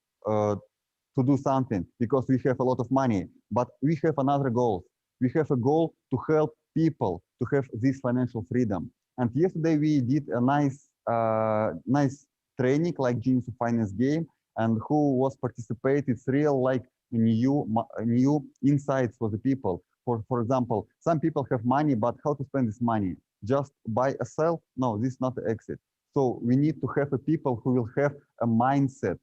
G: do something because we have a lot of money, but we have another goal. We have a goal to help people to have this financial freedom. And yesterday we did a nice training like Genius of Finance game, and who was participating. It's real like new insights for the people. For example, some people have money, but how to spend this money? Just buy a sell? No, this is not the exit. So we need to have a people who will have a mindset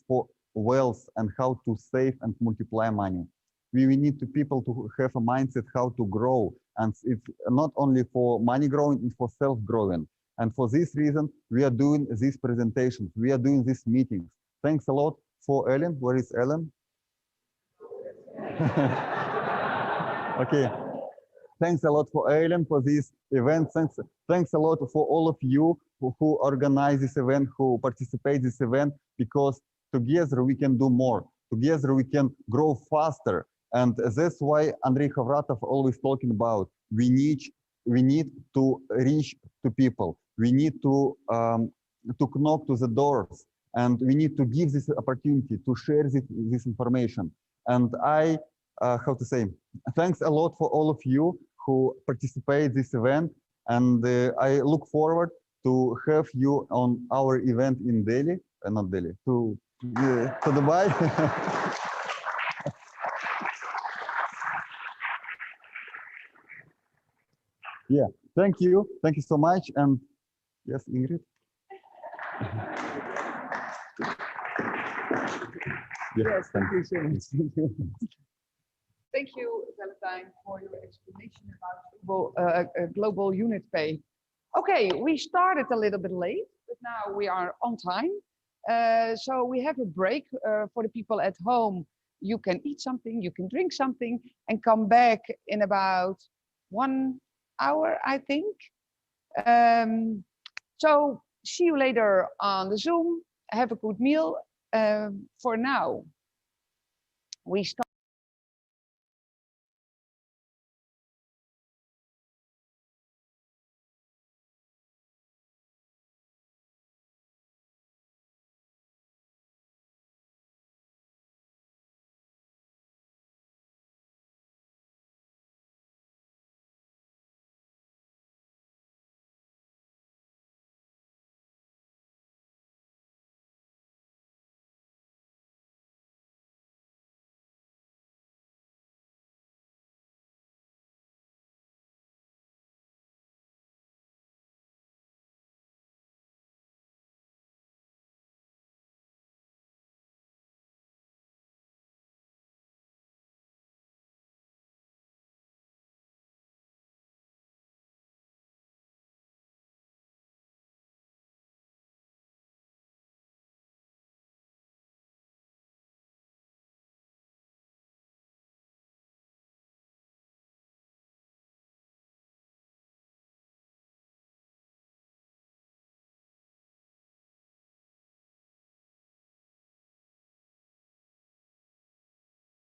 G: for wealth and how to save and multiply money. We need to people to have a mindset how to grow, and it's not only for money growing, it's for self-growing. And for this reason, we are doing these presentations, we are doing these meetings. Thanks a lot for Ellen. Where is Ellen? Okay. Thanks a lot for Ellen for this event. Thanks a lot for all of you who organize this event, who participate this event, because together we can do more. Together we can grow faster. And that's why Andrei Khavratov always talking about we need to reach to people. We need to knock to the doors, and we need to give this opportunity to share this information. And I how to say, thanks a lot for all of you who participate this event, and I look forward to have you on our event in Delhi, not Delhi, to Dubai. Yeah, thank you so much, and yes, Ingrid.
A: Yes, thank you so much. Thank you, Valentine, for your explanation about global unit pay. Okay, we started a little bit late, but now we are on time. So we have a break for the people at home. You can eat something, you can drink something, and come back in about 1 hour, I think. So see you later on the Zoom. Have a good meal. For now, we start.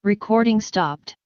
H: Recording stopped.